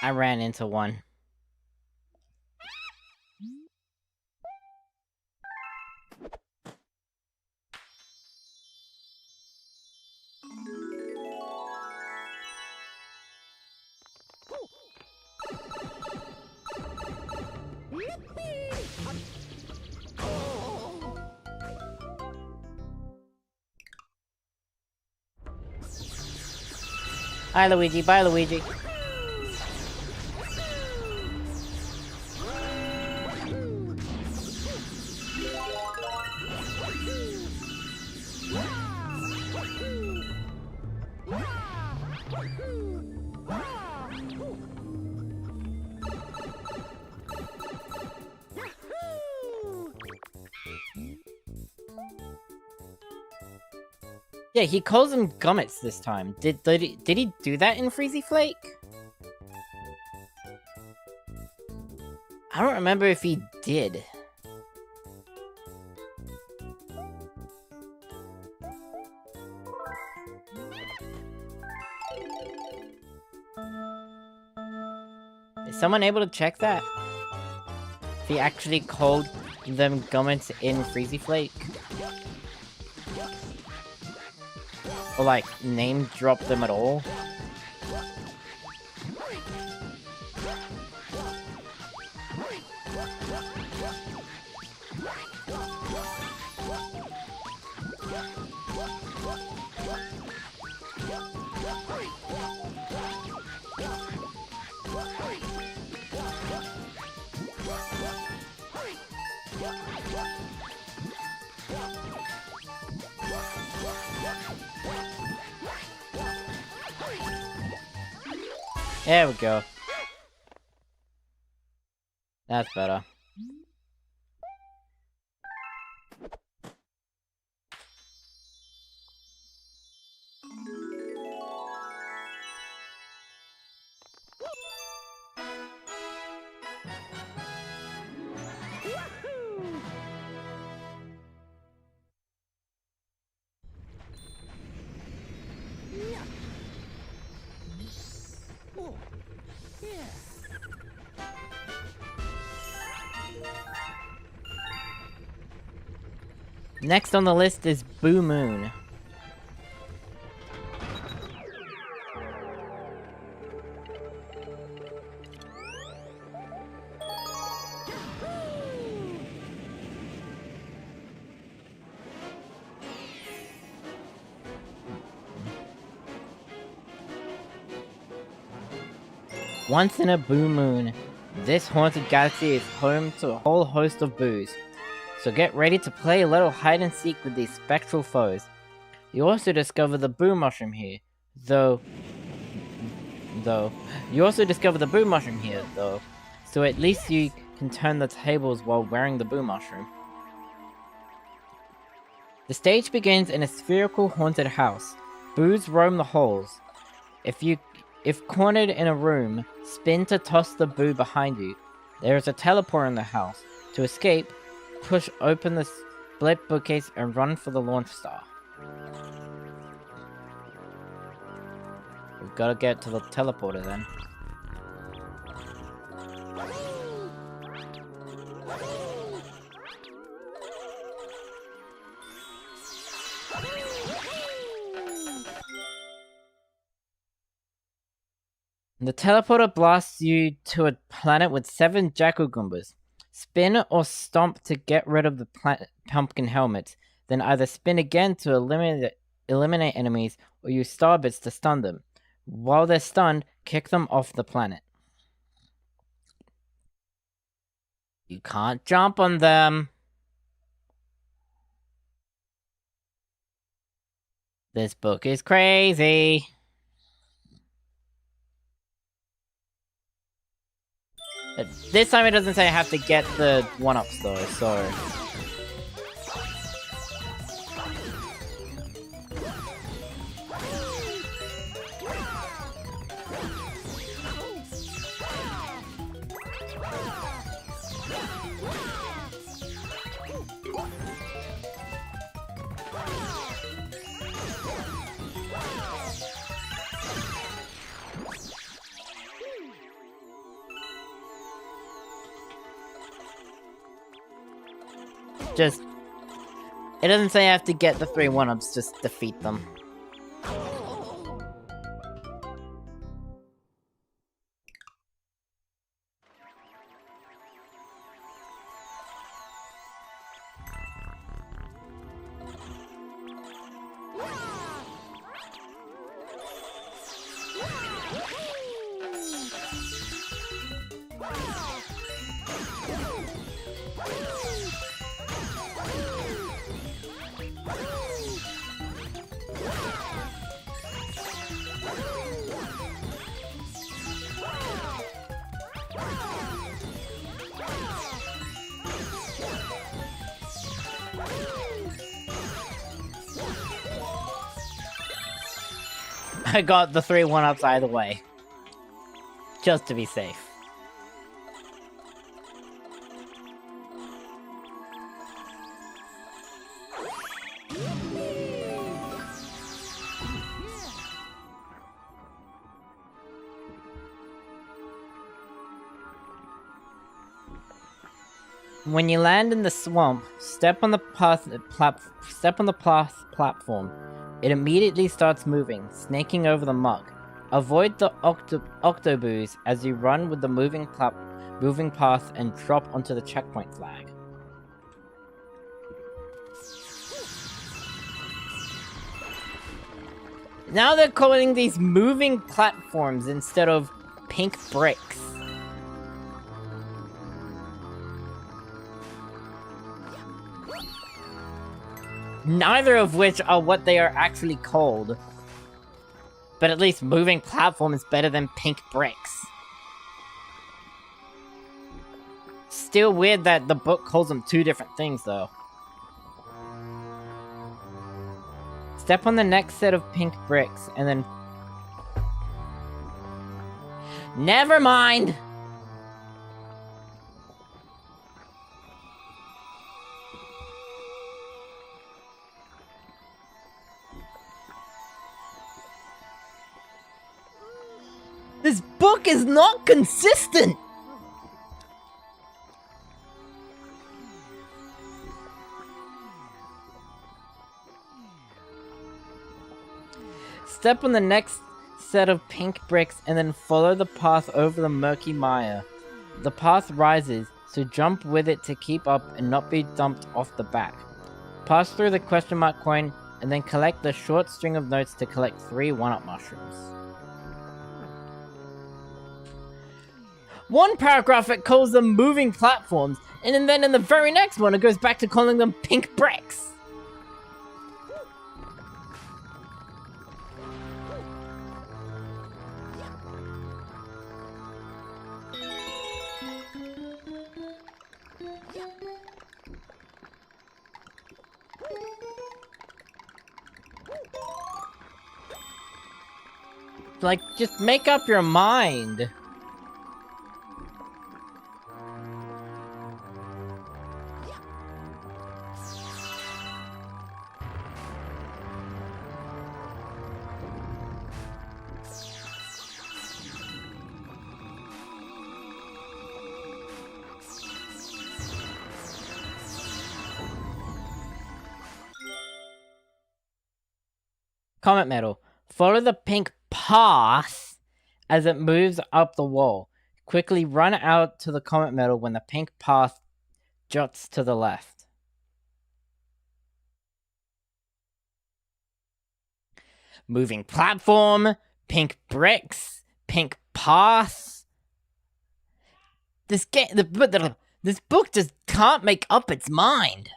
I ran into one. Hi, Luigi. Bye, Luigi. Yeah, he calls them gummets this time. Did he do that in Freezy Flake? I don't remember if he did. Is someone able to check that? If he actually called them gummets in Freezy Flake? Or like, name drop them at all? There we go. That's better. Next on the list is Boo Moon. Once in a Boo Moon, this haunted galaxy is home to a whole host of boos. So get ready to play a little hide and seek with these spectral foes. You also discover the Boo Mushroom here, though. You also discover the Boo Mushroom here, though. So at least you can turn the tables while wearing the Boo Mushroom. The stage begins in a spherical haunted house. Boos roam the halls. If cornered in a room, spin to toss the boo behind you. There is a teleport in the house. To escape, push open the split bookcase and run for the launch star. We've got to get to the teleporter then. The teleporter blasts you to a planet with 7 Jackal Goombas. Spin or stomp to get rid of the pumpkin helmets, then either spin again to eliminate enemies or use Starbits to stun them. While they're stunned, kick them off the planet. You can't jump on them. This book is crazy. This time it doesn't say I have to get the 1-ups though, so... Just... It doesn't say I have to get the 3 1-ups, just defeat them. I got the 3 1-ups either way. Just to be safe. When you land in the swamp, step on the platform. It immediately starts moving, snaking over the muck. Avoid the octobus as you run with the moving path and drop onto the checkpoint flag. Now they're calling these moving platforms instead of pink bricks. Neither of which are what they are actually called. But at least moving platform is better than pink bricks. Still weird that the book calls them 2 different things, though. Step on the next set of pink bricks, and then... Never mind! This book is not consistent! Step on the next set of pink bricks and then follow the path over the murky mire. The path rises, so jump with it to keep up and not be dumped off the back. Pass through the question mark coin and then collect the short string of notes to collect 3 1-up mushrooms. One paragraph it calls them moving platforms, and then in the very next one it goes back to calling them pink bricks. Like, just make up your mind. Comet Metal. Follow the pink path as it moves up the wall. Quickly run out to the Comet Metal when the pink path juts to the left. Moving platform, pink bricks, pink path. This book just can't make up its mind.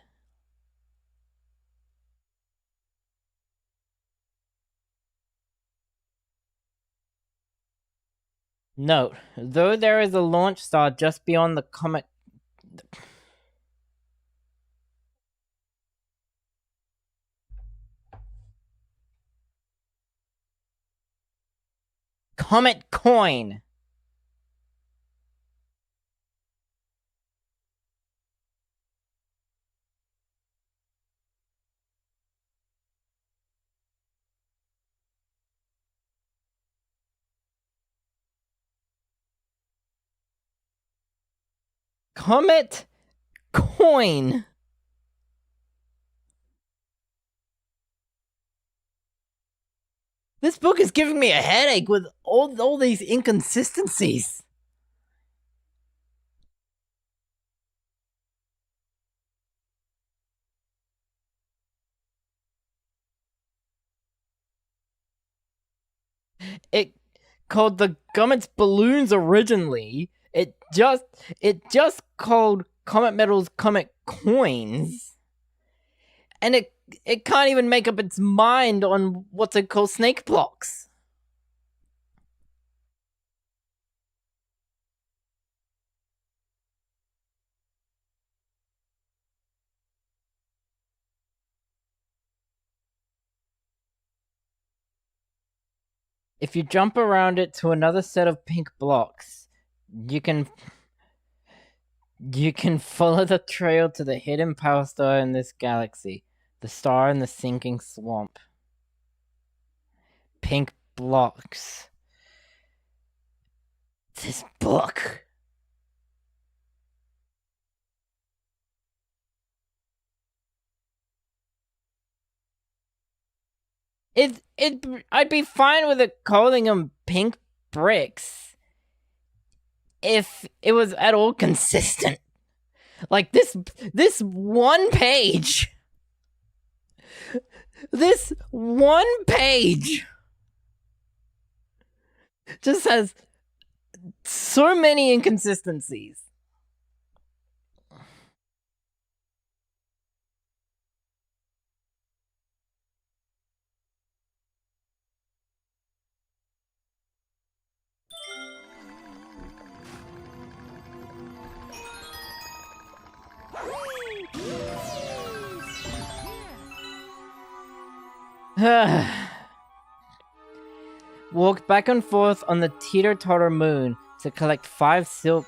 Note, though there is a launch star just beyond the Comet Coin. Comet Coin. This book is giving me a headache with all these inconsistencies. It called the Comet's balloons originally. It just called Comet Metal's Comet Coins. And it can't even make up its mind on what's it called snake blocks. If you jump around it to another set of pink blocks, you can follow the trail to the hidden power star in this galaxy. The star in the sinking swamp. Pink blocks. This book. I'd be fine with it calling them pink bricks if it was at all consistent. Like this one page. This one page just has so many inconsistencies. Walk back and forth on the teeter-totter moon to collect 5 star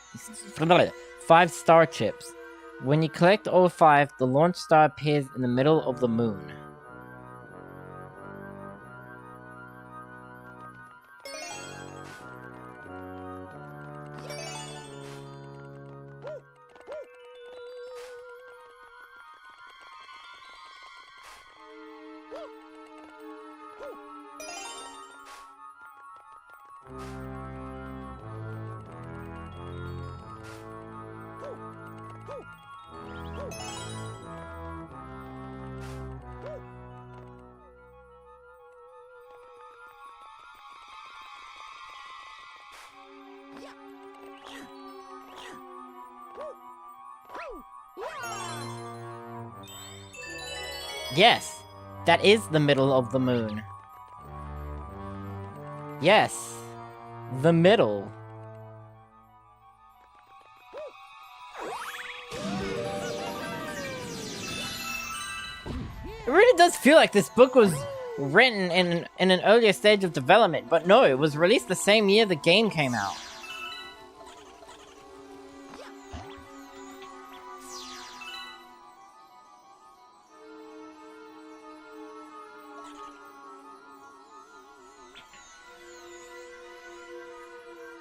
chips. When you collect all 5, the launch star appears in the middle of the moon. Yes, that is the middle of the moon. Yes, the middle. It really does feel like this book was written in an earlier stage of development, but no, it was released the same year the game came out.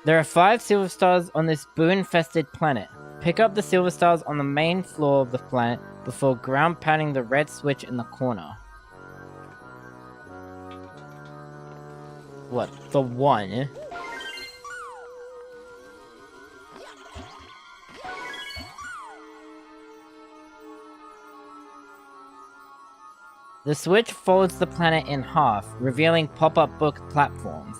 There are 5 silver stars on this boon-infested planet. Pick up the silver stars on the main floor of the planet before ground pounding the red switch in the corner. What? The one? The switch folds the planet in half, revealing pop-up book platforms.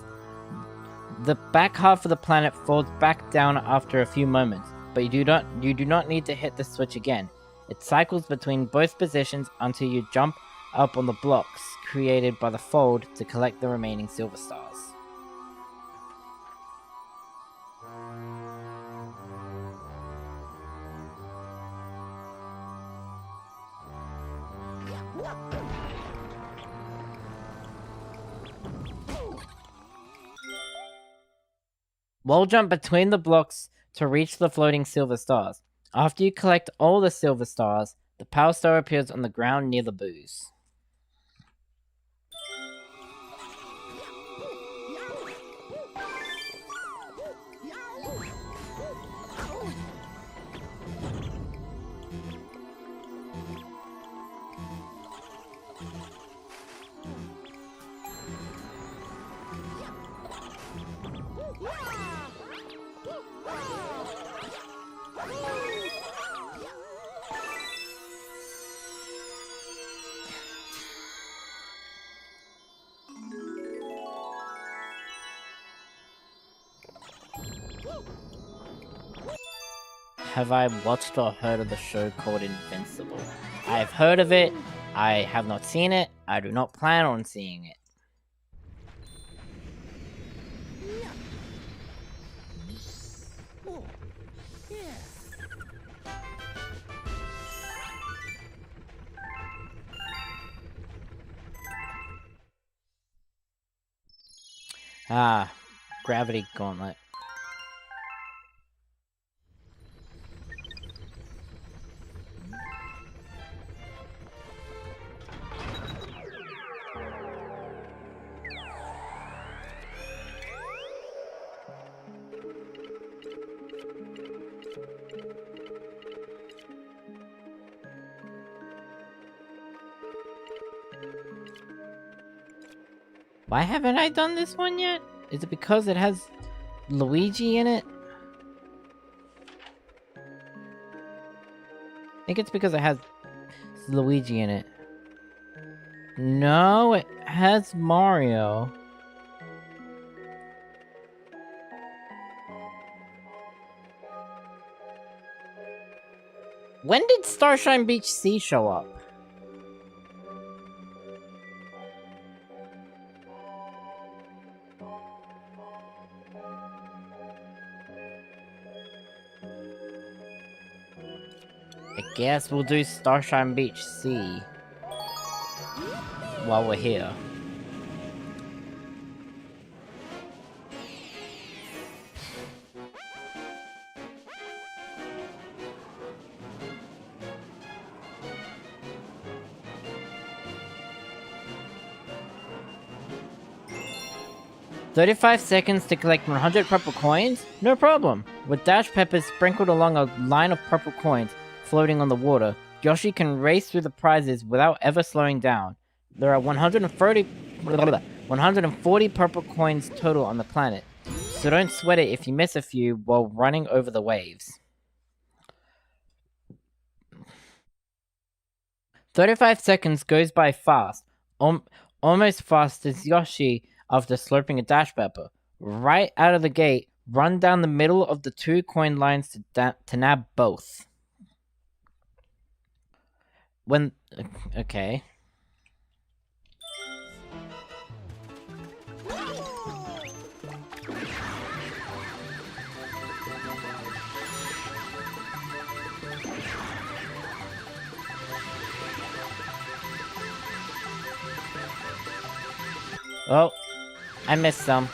The back half of the planet folds back down after a few moments, but you do not need to hit the switch again. It cycles between both positions until you jump up on the blocks created by the fold to collect the remaining silver stars. Wall jump between the blocks to reach the floating silver stars. After you collect all the silver stars, the power star appears on the ground near the booze. Have I watched or heard of the show called Invincible? I have heard of it, I have not seen it, I do not plan on seeing it. Ah, Gravity Gauntlet. Why haven't I done this one yet? Is it because it has Luigi in it? I think it's because it has Luigi in it. No, it has Mario. When did Starshine Beach C show up? I guess we'll do Starshine Beach C while we're here. "35 seconds to collect 100 purple coins? No problem. With dash peppers sprinkled along a line of purple coins floating on the water, Yoshi can race through the prizes without ever slowing down. There are 140 purple coins total on the planet, so don't sweat it if you miss a few while running over the waves." 35 seconds goes by fast, almost fast as Yoshi after slurping a dash pepper. Right out of the gate, run down the middle of the 2 coin lines to nab both. Okay. Oh, I missed some.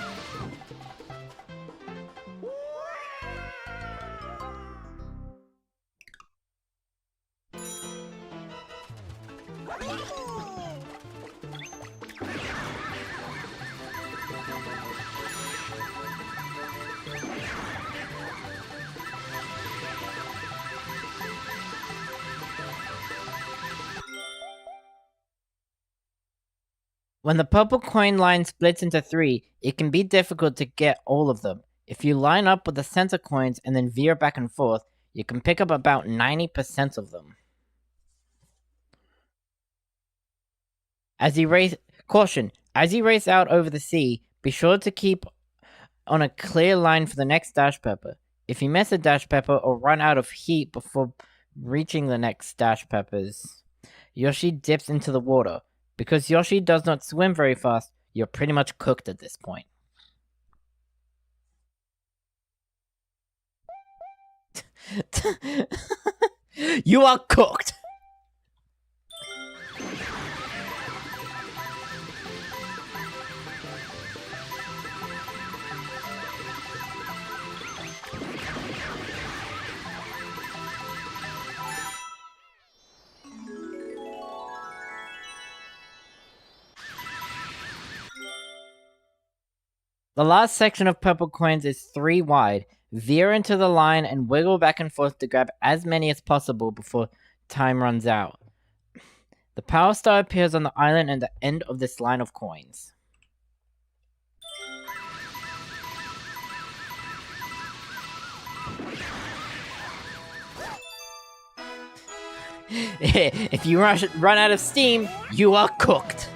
When the purple coin line splits into 3, it can be difficult to get all of them. If you line up with the center coins and then veer back and forth, you can pick up about 90% of them. As you race out over the sea, be sure to keep on a clear line for the next dash pepper. If you miss a dash pepper or run out of heat before reaching the next dash peppers, Yoshi dips into the water. Because Yoshi does not swim very fast, you're pretty much cooked at this point. You are cooked! The last section of purple coins is 3 wide. Veer into the line and wiggle back and forth to grab as many as possible before time runs out. The Power Star appears on the island at the end of this line of coins. If you run out of steam, you are cooked.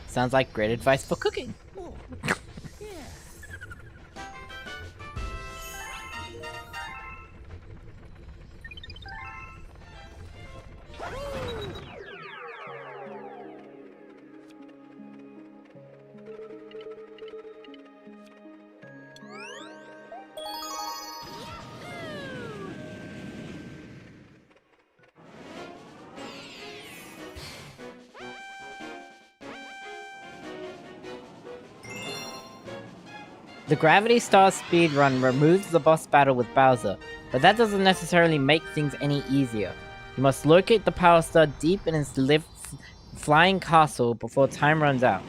Sounds like great advice for cooking. The Gravity Star speedrun removes the boss battle with Bowser, but that doesn't necessarily make things any easier. You must locate the Power Star deep in its flying castle before time runs out.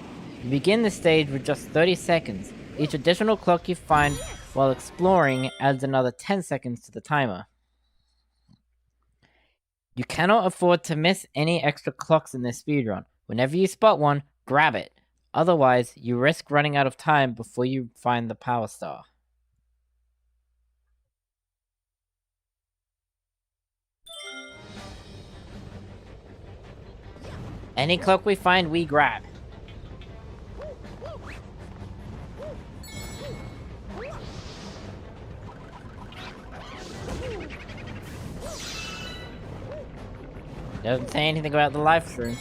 You begin the stage with just 30 seconds. Each additional clock you find while exploring adds another 10 seconds to the timer. You cannot afford to miss any extra clocks in this speedrun. Whenever you spot one, grab it. Otherwise, you risk running out of time before you find the Power Star. Any clock we find, we grab. Doesn't say anything about the live stream.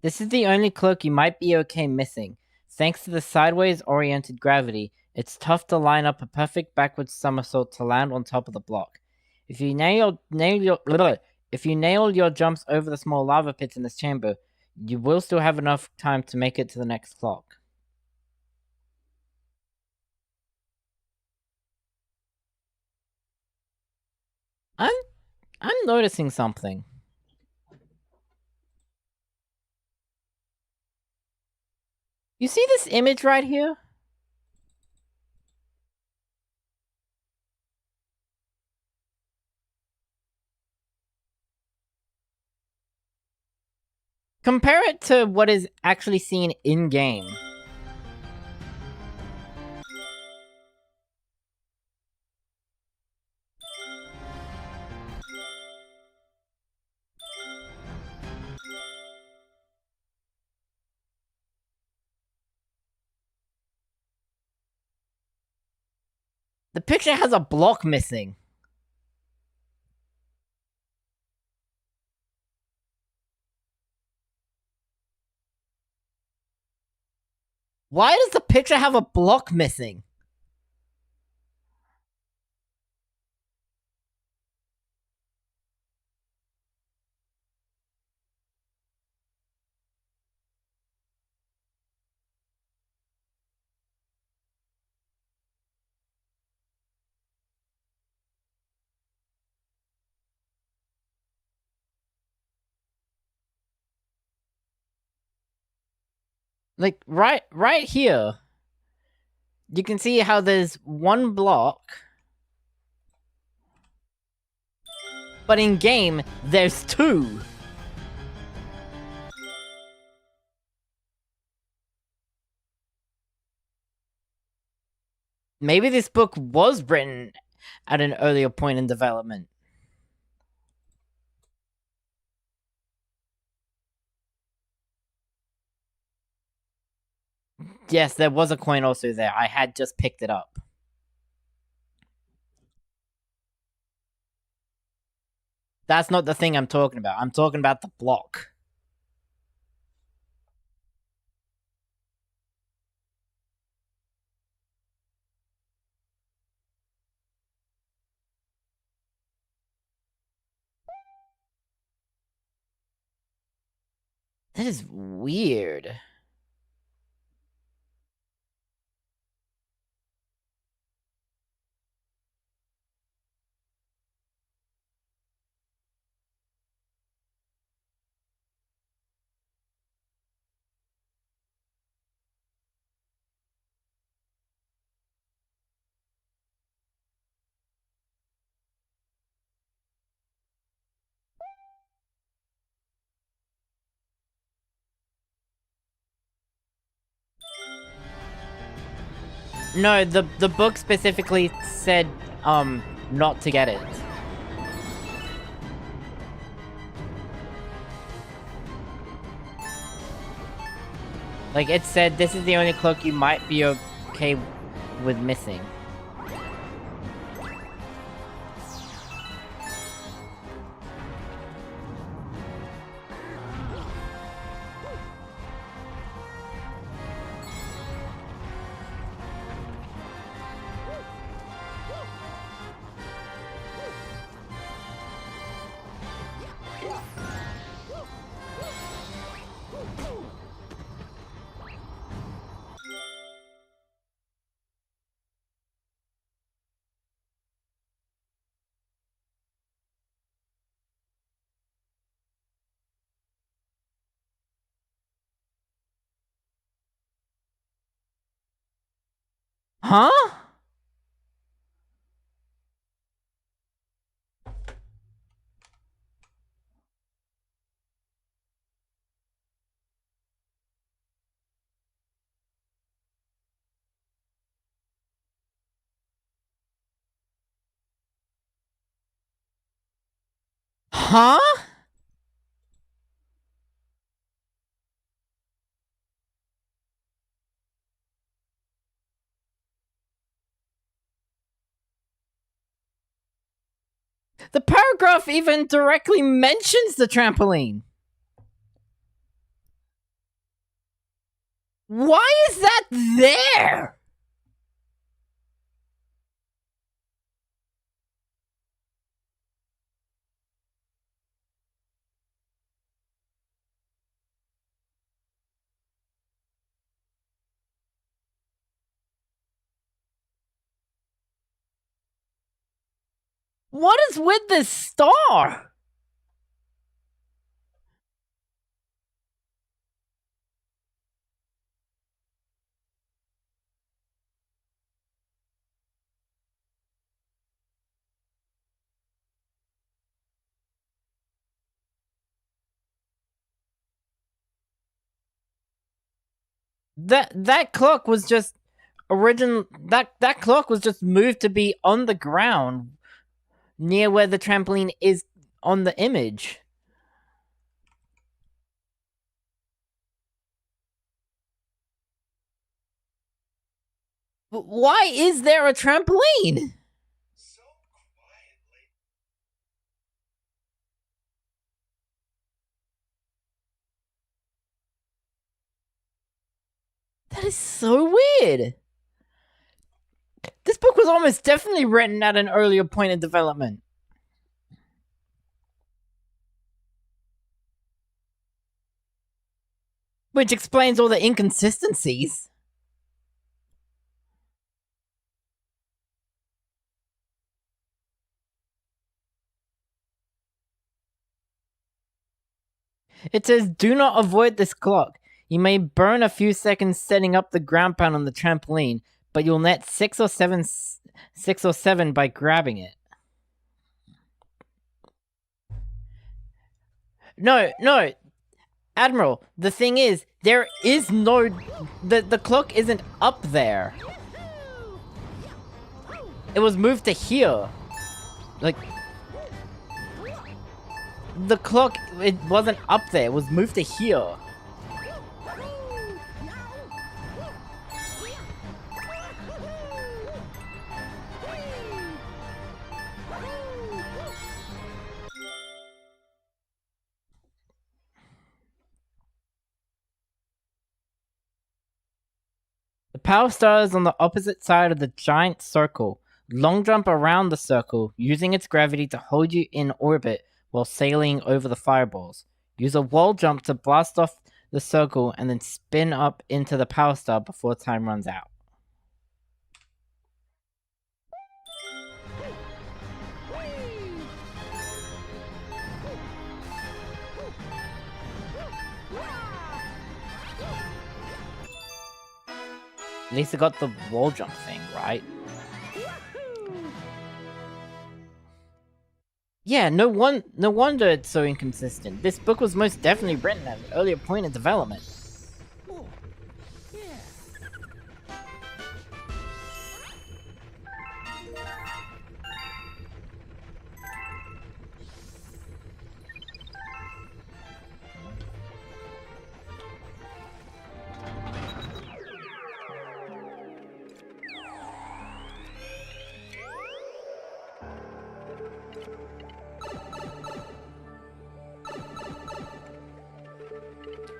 This is the only cloak you might be okay missing. Thanks to the sideways-oriented gravity, it's tough to line up a perfect backwards somersault to land on top of the block. If you nail your jumps over the small lava pits in this chamber, you will still have enough time to make it to the next clock. I'm noticing something. You see this image right here? Compare it to what is actually seen in-game. The picture has a block missing. Why does the picture have a block missing? Like, right here, you can see how there's one block, but in game, there's two. Maybe this book was written at an earlier point in development. Yes, there was a coin also there. I had just picked it up. That's not the thing I'm talking about. I'm talking about the block. That is weird. No, the book specifically said, not to get it. Like, it said this is the only cloak you might be okay with missing. Huh? Huh? The paragraph even directly mentions the trampoline. Why is that there? What is with this star? That clock was just that clock was just moved to be on the ground near where the trampoline is on the image. Why is there a trampoline? That is so weird. This book was almost definitely written at an earlier point in development. Which explains all the inconsistencies. It says, do not avoid this clock. You may burn a few seconds setting up the ground pound on the trampoline, but you'll net 6 or 7 by grabbing it. No, Admiral, the thing is, there is no... The clock isn't up there. It was moved to here. Like... The clock, it wasn't up there, it was moved to here. The power star is on the opposite side of the giant circle. Long jump around the circle, using its gravity to hold you in orbit while sailing over the fireballs. Use a wall jump to blast off the circle and then spin up into the power star before time runs out. At least I got the wall jump thing, right? Yeah, no wonder it's so inconsistent. This book was most definitely written at an earlier point in development.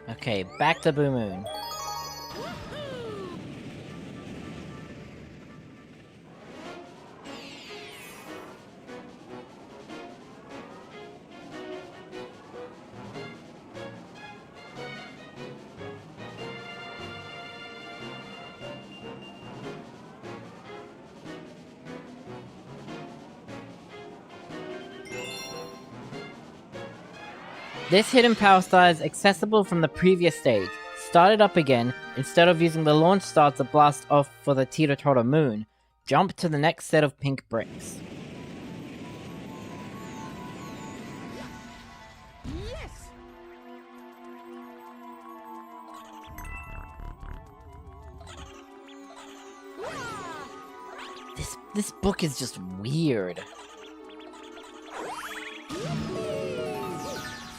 Okay, back to Blue Moon. This hidden power star is accessible from the previous stage. Start it up again. Instead of using the launch star to blast off for the teeter-totter moon, jump to the next set of pink bricks. Yes! This book is just weird.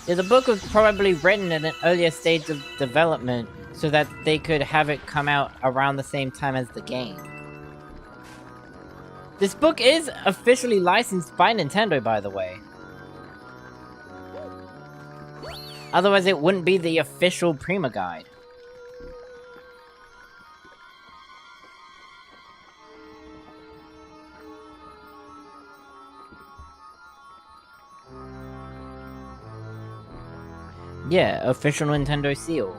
Yeah, the book was probably written at an earlier stage of development so that they could have it come out around the same time as the game. This book is officially licensed by Nintendo, by the way. Otherwise it wouldn't be the official Prima guide. Yeah, official Nintendo seal.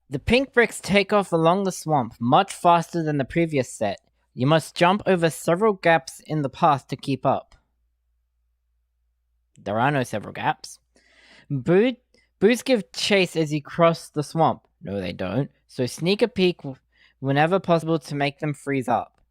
The pink bricks take off along the swamp much faster than the previous set. You must jump over several gaps in the path to keep up. There are no several gaps. Boos give chase as you cross the swamp. No, they don't. So sneak a peek whenever possible to make them freeze up.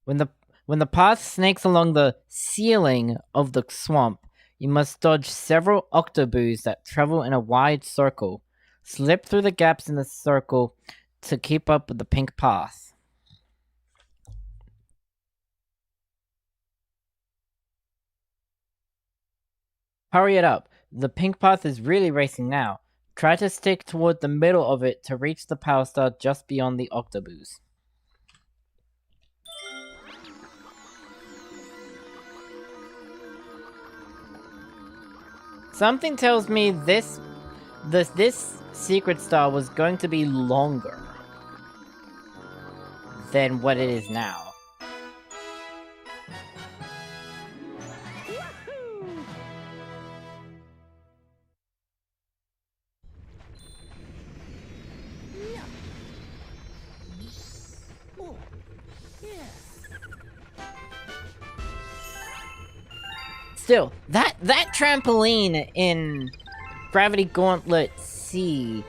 When the path snakes along the ceiling of the swamp, you must dodge several octoboos that travel in a wide circle. Slip through the gaps in the circle to keep up with the pink path. Hurry it up. The pink path is really racing now. Try to stick toward the middle of it to reach the power star just beyond the octoboos. Something tells me this secret star was going to be longer than what it is now. Still, that trampoline in Gravity Gauntlet C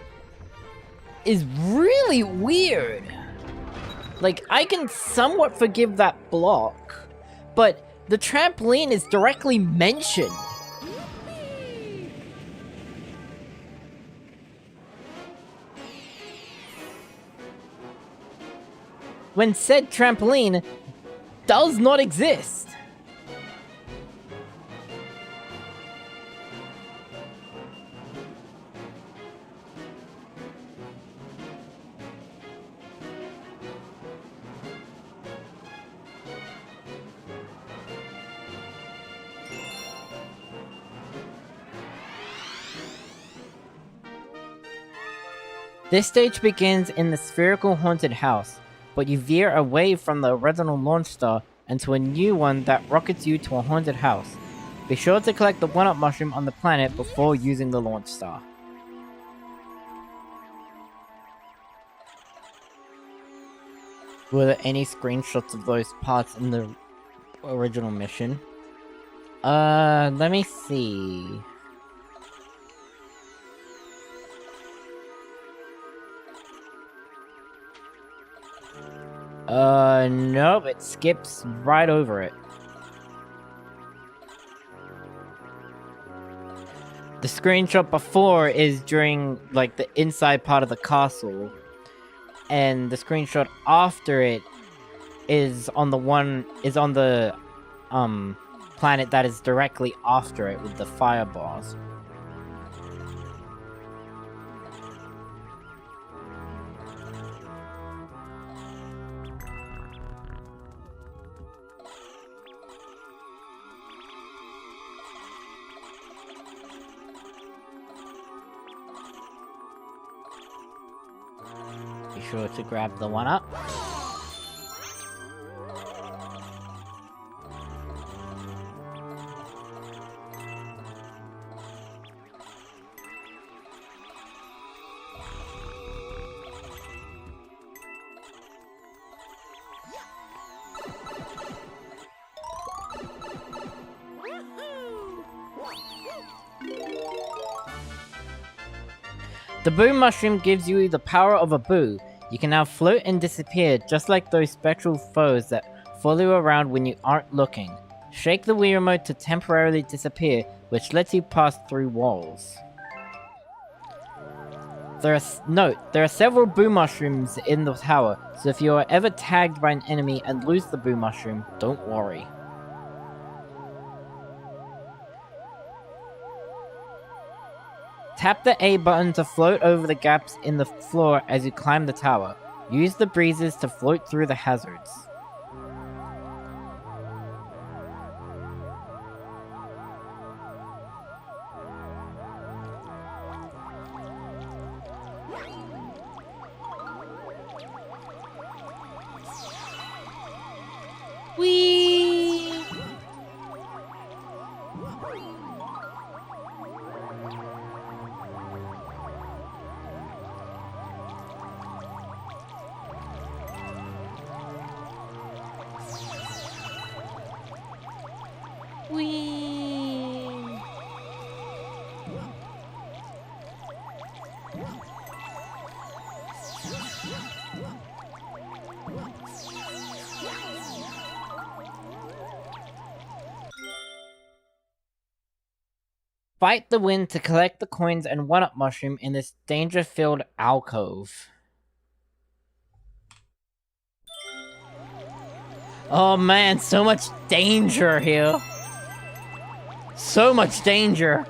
is really weird. Like, I can somewhat forgive that block, but the trampoline is directly mentioned. When said trampoline does not exist. This stage begins in the spherical haunted house, but you veer away from the original launch star into a new one that rockets you to a haunted house. Be sure to collect the 1-up mushroom on the planet before using the launch star. Were there any screenshots of those parts in the original mission? Let me see. Nope, it skips right over it. The screenshot before is during, like, the inside part of the castle. And the screenshot after it is on the planet that is directly after it with the fireballs. Be sure to grab the 1-up. The Boo Mushroom gives you the power of a Boo. You can now float and disappear just like those spectral foes that follow you around when you aren't looking. Shake the Wii Remote to temporarily disappear, which lets you pass through walls. There are several Boo Mushrooms in the tower, so if you are ever tagged by an enemy and lose the Boo Mushroom, don't worry. Tap the A button to float over the gaps in the floor as you climb the tower. Use the breezes to float through the hazards. Whee! Fight the wind to collect the coins and one-up mushroom in this danger-filled alcove. Oh man, so much danger here. So much danger.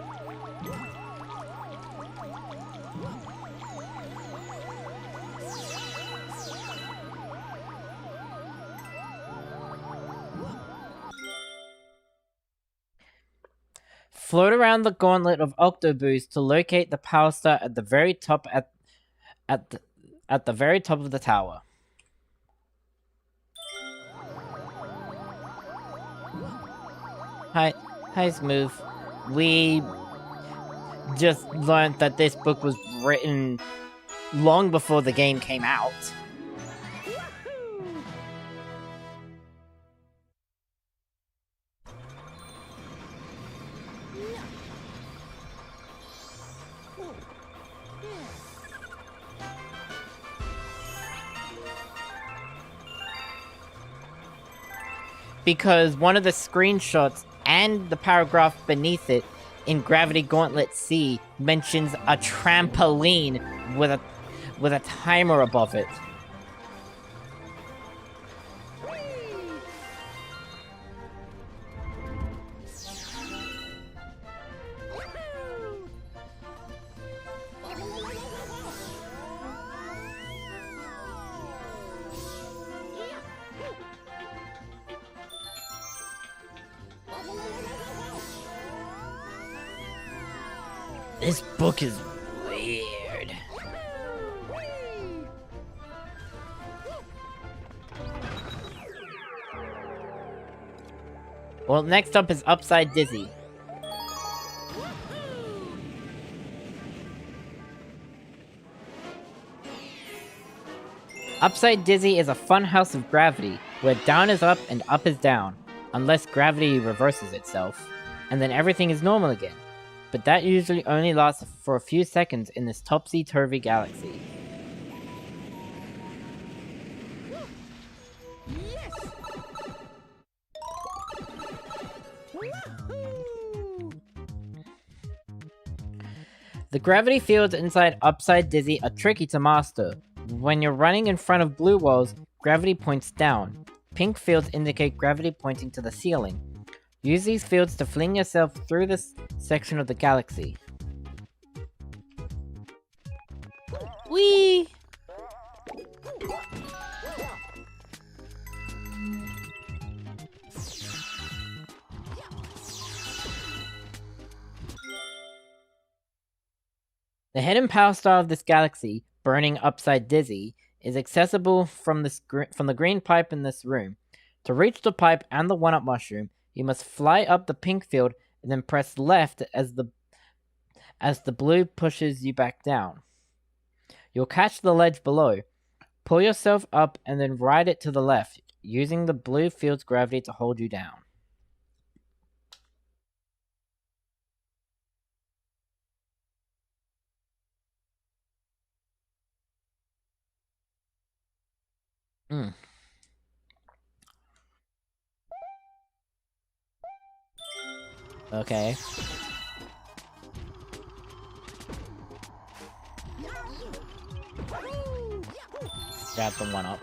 Float around the gauntlet of Octoboost to locate the power star at the very top at the very top of the tower. Hi, Smooth. We just learned that this book was written long before the game came out. Because one of the screenshots and the paragraph beneath it in Gravity Gauntlet C mentions a trampoline with a timer above it. This book is weird. Well, next up is Upside Dizzy. Upside Dizzy is a fun house of gravity, where down is up and up is down, unless gravity reverses itself, and then everything is normal again. But that usually only lasts for a few seconds in this topsy-turvy galaxy. The gravity fields inside Upside Dizzy are tricky to master. When you're running in front of blue walls, gravity points down. Pink fields indicate gravity pointing to the ceiling. Use these fields to fling yourself through this section of the galaxy. Whee! The hidden power star of this galaxy, burning Upside Dizzy, is accessible from the green pipe in this room. To reach the pipe and the one-up mushroom, you must fly up the pink field and then press left as the blue pushes you back down. You'll catch the ledge below. Pull yourself up and then ride it to the left, using the blue field's gravity to hold you down. Okay. Grab the one up.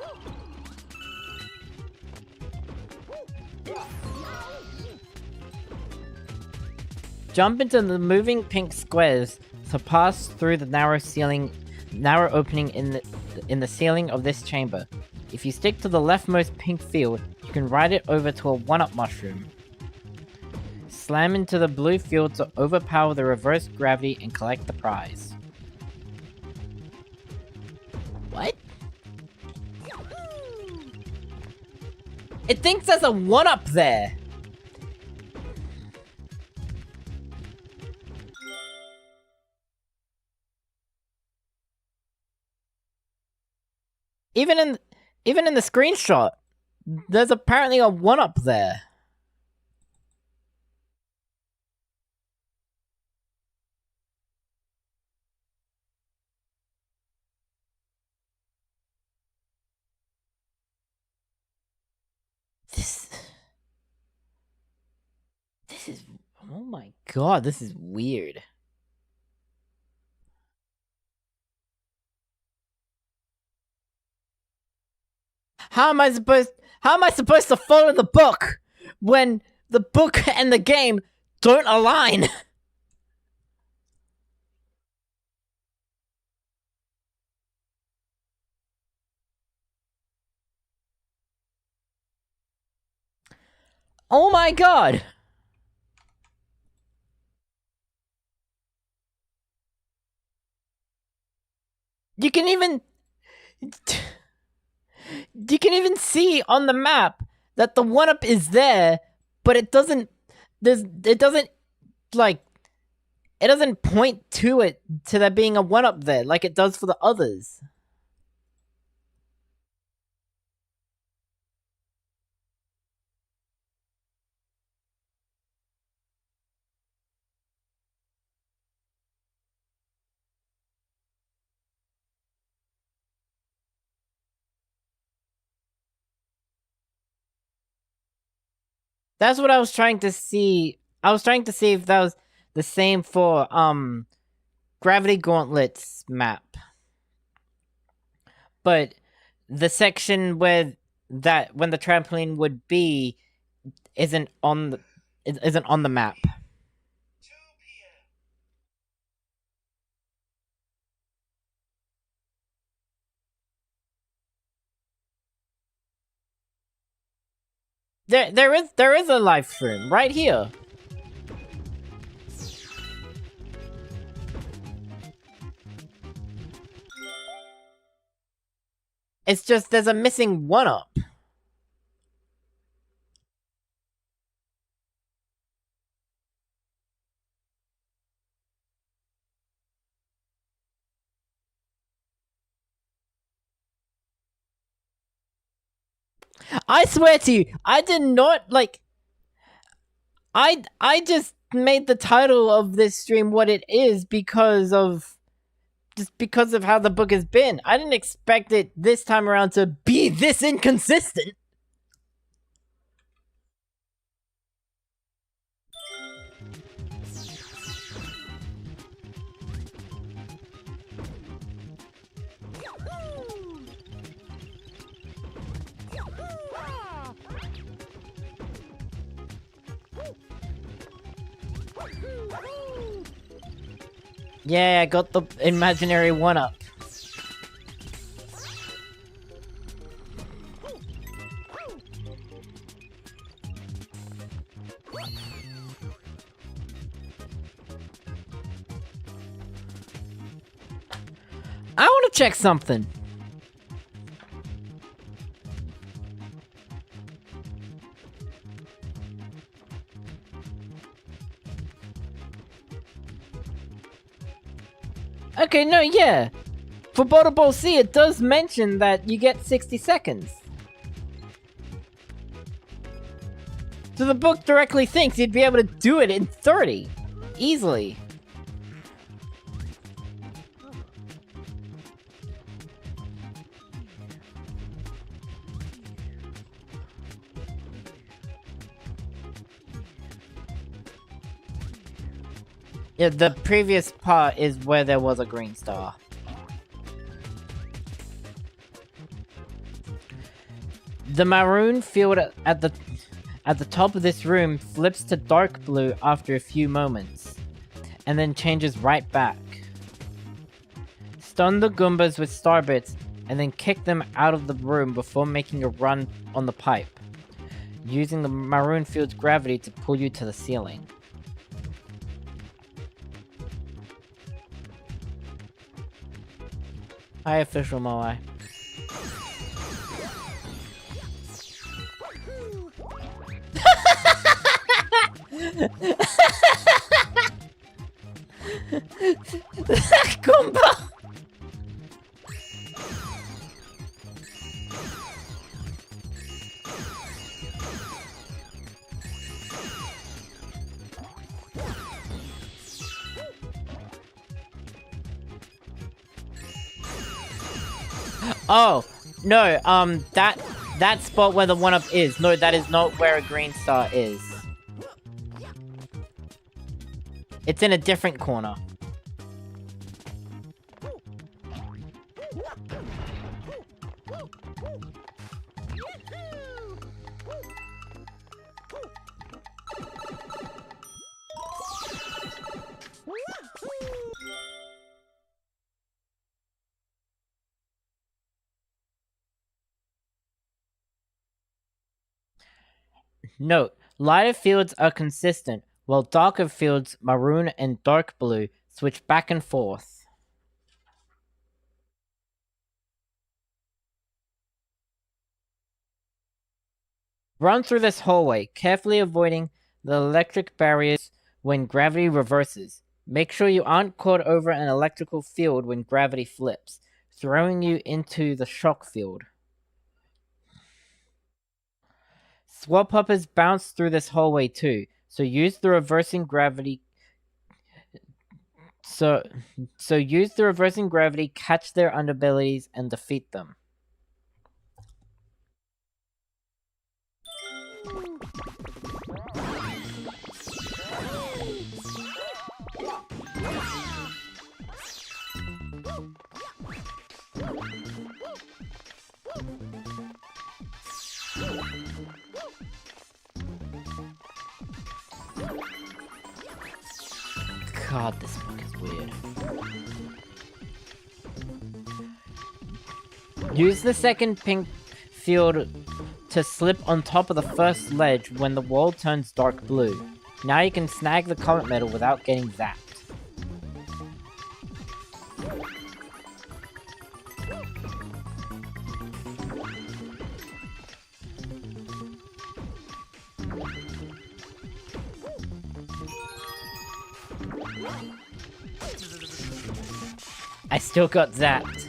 Jump into the moving pink squares to pass through the narrow opening in the ceiling of this chamber. If you stick to the leftmost pink field, you can ride it over to a one-up mushroom. Slam into the blue field to overpower the reverse gravity and collect the prize. What? It thinks there's a one-up there! Even in the screenshot, there's apparently a one-up there. This is Oh my god, this is weird. How am I supposed to follow the book when the book and the game don't align? Oh my god! You can even see on the map that the 1-up is there, but it doesn't like it doesn't point to there being a 1-up there like it does for the others. That's what I was trying to see. I was trying to see if that was the same for Gravity Gauntlet's map. But the section where when the trampoline would be isn't on the map. There is a live stream right here. It's just there's a missing 1-up. I swear to you, I did not I just made the title of this stream what it is because of how the book has been. I didn't expect it this time around to be this inconsistent. Yeah, I got the imaginary 1-up. I want to check something. Okay, no, yeah. For Ball C, it does mention that you get 60 seconds. So the book directly thinks you'd be able to do it in 30. Easily. Yeah, the previous part is where there was a green star. The maroon field at the top of this room flips to dark blue after a few moments, and then changes right back. Stun the Goombas with Starbits, and then kick them out of the room before making a run on the pipe, using the maroon field's gravity to pull you to the ceiling. Hi, official Moai. Goomba! Oh, no, that spot where the 1-up is. No, that is not where a green star is. It's in a different corner. Note, lighter fields are consistent, while darker fields, maroon and dark blue, switch back and forth. Run through this hallway, carefully avoiding the electric barriers when gravity reverses. Make sure you aren't caught over an electrical field when gravity flips, throwing you into the shock field. Swap hoppers bounce through this hallway too, so use the reversing gravity. So use the reversing gravity, catch their underbellies, and defeat them. God, this book is weird. Use the second pink field to slip on top of the first ledge when the wall turns dark blue. Now you can snag the comet medal without getting zapped. I still got zapped.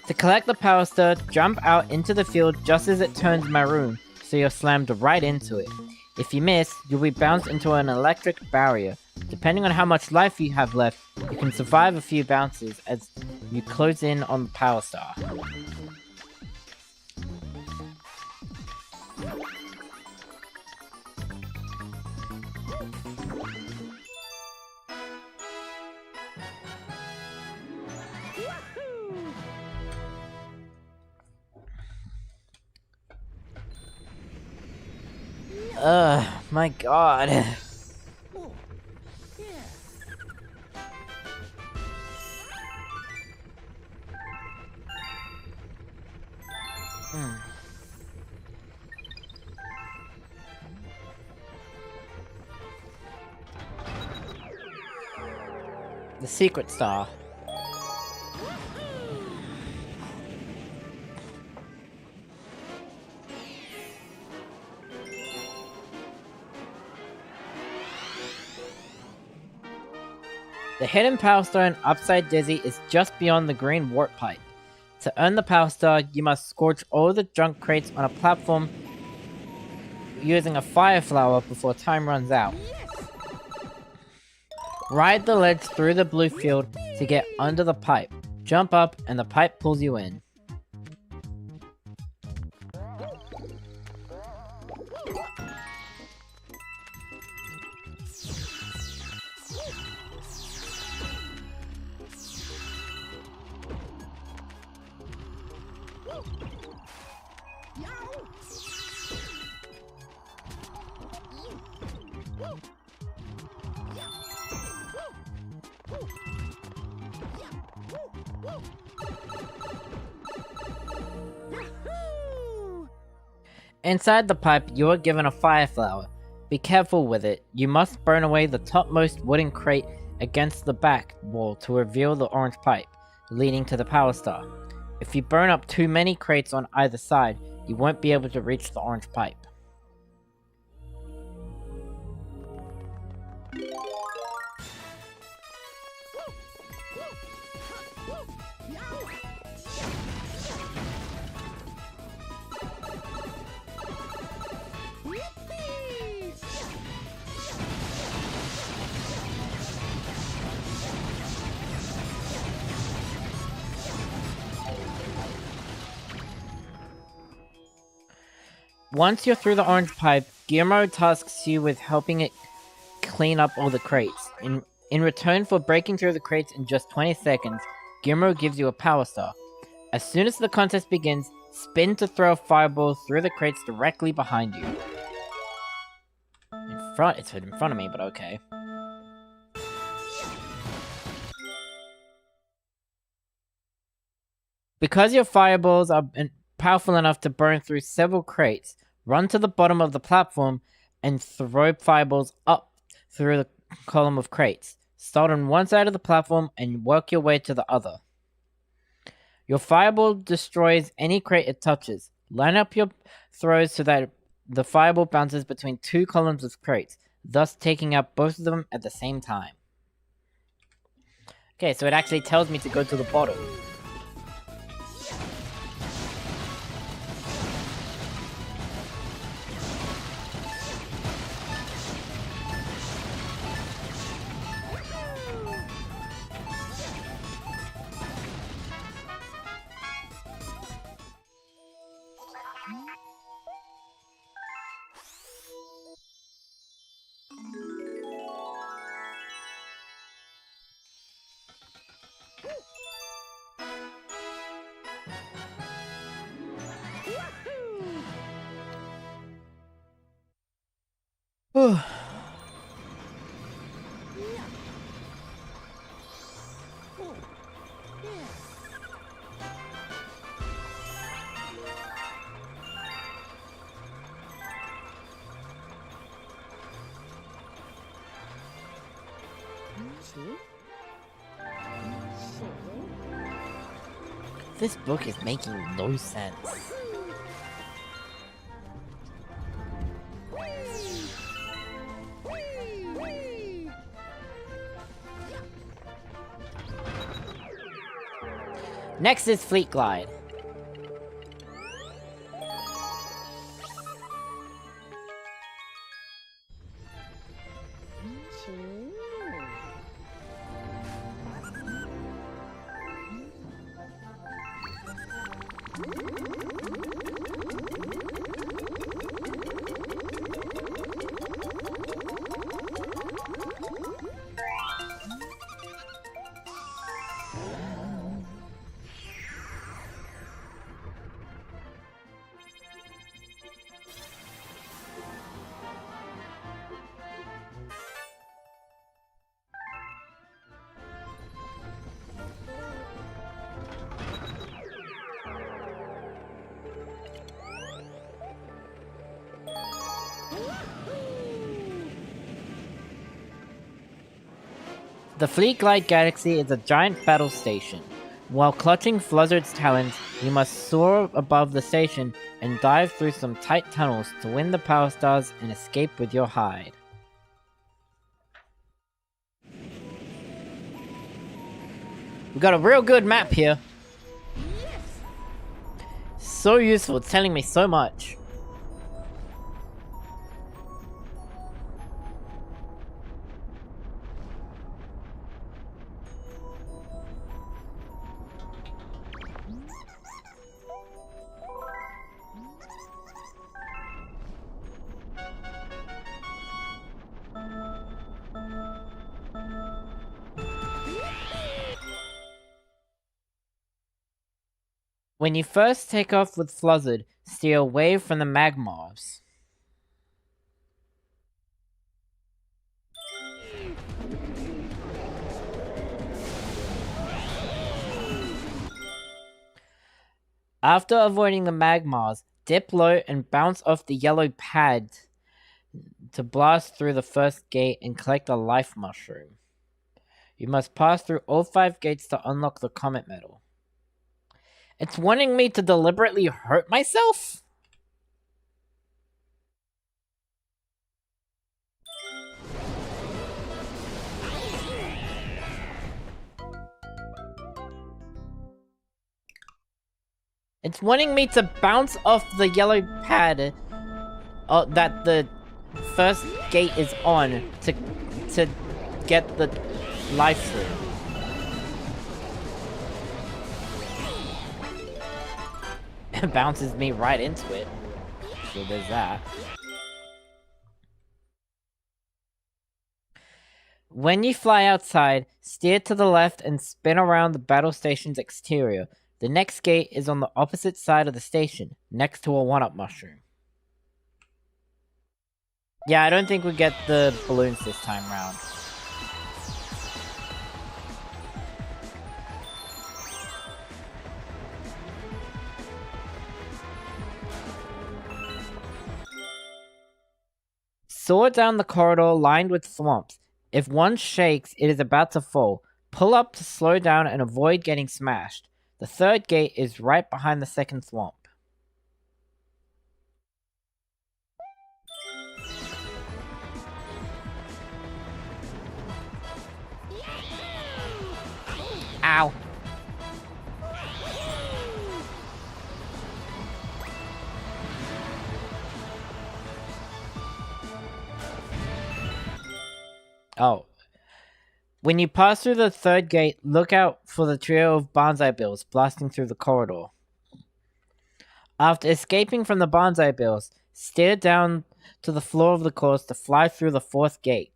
To collect the Power Star, jump out into the field just as it turns maroon, so you're slammed right into it. If you miss, you'll be bounced into an electric barrier. Depending on how much life you have left, you can survive a few bounces as you close in on the Power Star. My god. The secret star. The hidden Power Star in Upside Dizzy is just beyond the green warp pipe. To earn the Power Star, you must scorch all the junk crates on a platform using a fire flower before time runs out. Ride the ledge through the blue field to get under the pipe. Jump up and the pipe pulls you in. Inside the pipe, you are given a fire flower. Be careful with it. You must burn away the topmost wooden crate against the back wall to reveal the orange pipe, leading to the Power Star. If you burn up too many crates on either side, you won't be able to reach the orange pipe. Once you're through the orange pipe, Guillermo tasks you with helping it clean up all the crates. In return for breaking through the crates in just 20 seconds, Guillermo gives you a power star. As soon as the contest begins, spin to throw a fireball through the crates directly behind you. It's in front of me, but okay. Because your fireballs are powerful enough to burn through several crates, run to the bottom of the platform and throw fireballs up through the column of crates. Start on one side of the platform and work your way to the other. Your fireball destroys any crate it touches. Line up your throws so that the fireball bounces between two columns of crates, thus taking out both of them at the same time. Okay, so it actually tells me to go to the bottom. This book is making no sense. Next is Fleet Glide. The Fleet Glide Galaxy is a giant battle station. While clutching Fluzzard's talons, you must soar above the station and dive through some tight tunnels to win the Power Stars and escape with your hide. We got a real good map here. So useful, it's telling me so much. When you first take off with Fluzzard, steer away from the Magmars. After avoiding the Magmars, dip low and bounce off the yellow pad to blast through the first gate and collect a life mushroom. You must pass through all 5 gates to unlock the Comet Medal. It's wanting me to deliberately hurt myself? It's wanting me to bounce off the yellow pad that the first gate is on to get the life through. It bounces me right into it. so there's that. When you fly outside, steer to the left and spin around the battle station's exterior. The next gate is on the opposite side of the station, next to a 1-up mushroom. Yeah, I don't think we get the balloons this time round. Soar down the corridor lined with thwomps. If one shakes, it is about to fall. Pull up to slow down and avoid getting smashed. The third gate is right behind the second thwomp. Ow. Oh. When you pass through the third gate, look out for the trio of bonsai bills blasting through the corridor. After escaping from the bonsai bills, steer down to the floor of the course to fly through the fourth gate.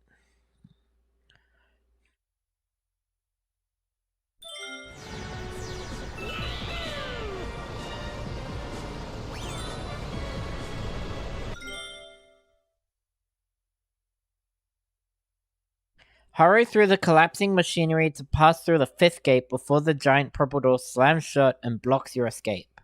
Hurry through the collapsing machinery to pass through the fifth gate before the giant purple door slams shut and blocks your escape.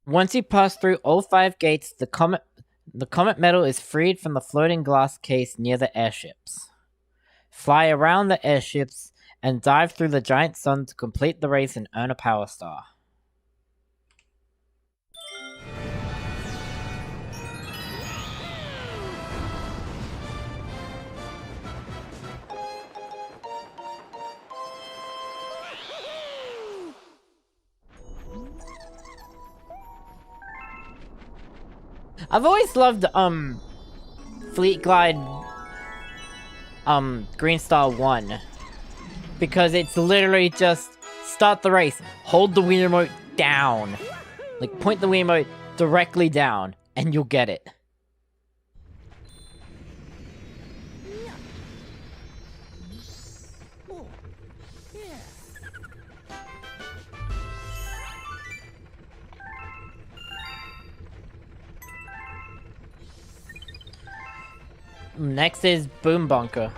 Once you pass through all 5 gates, the comet medal is freed from the floating glass case near the airships. Fly around the airships and dive through the giant sun to complete the race and earn a power star. I've always loved Fleet Glide Green Star 1 because it's literally just start the race, hold the Wii remote down, like point the Wii remote directly down and you'll get it. Next is Boom Bunker.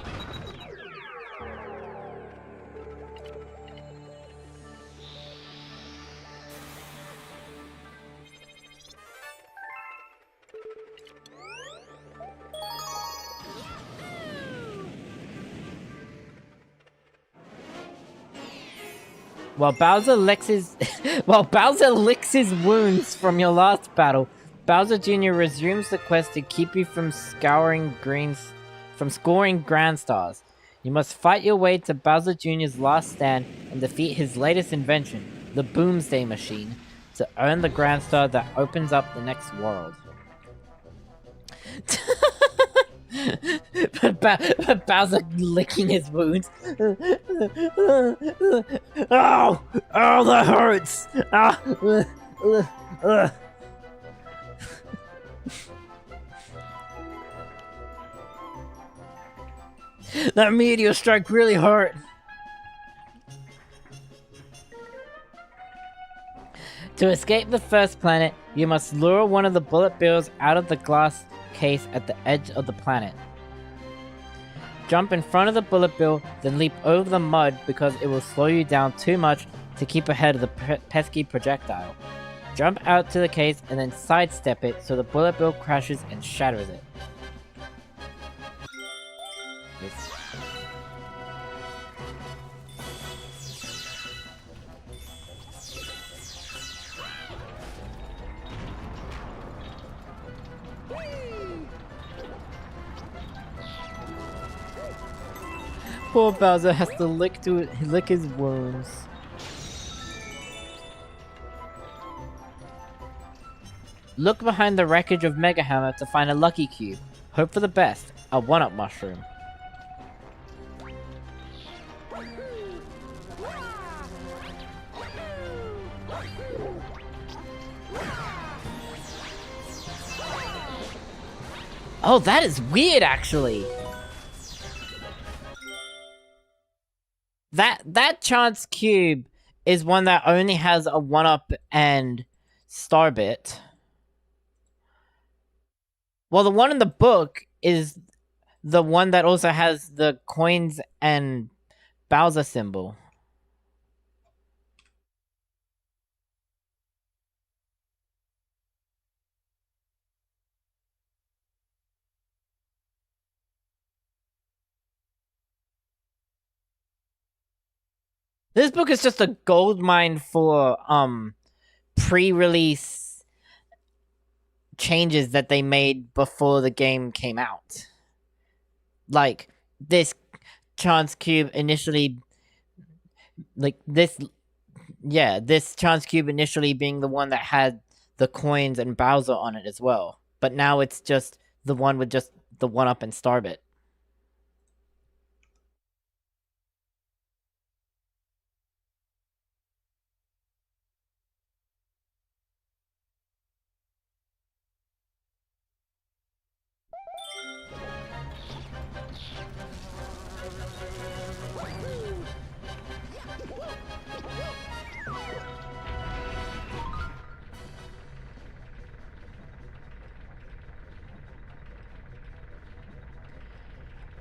While Bowser licks his wounds from your last battle, Bowser Jr. resumes the quest to keep you from scoring Grand Stars. You must fight your way to Bowser Jr.'s last stand and defeat his latest invention, the Boomsday Machine, to earn the Grand Star that opens up the next world. Bowser licking his wounds. Oh, that hurts. That meteor strike really hurt. To escape the first planet, you must lure one of the bullet bills out of the glass case at the edge of the planet. Jump in front of the bullet bill, then leap over the mud because it will slow you down too much to keep ahead of the pesky projectile. Jump out to the case and then sidestep it so the bullet bill crashes and shatters it. Poor Bowser has to lick his wounds. Look behind the wreckage of Mega Hammer to find a lucky cube. Hope for the best. a one-up mushroom. Oh, that is weird, actually. That chance cube is one that only has a one-up and Starbit. Well, the one in the book is the one that also has the coins and Bowser symbol. This book is just a goldmine for pre-release changes that they made before the game came out. Like this chance cube initially, this chance cube initially being the one that had the coins and Bowser on it as well. But now it's just the one with just the one-up and Starbit.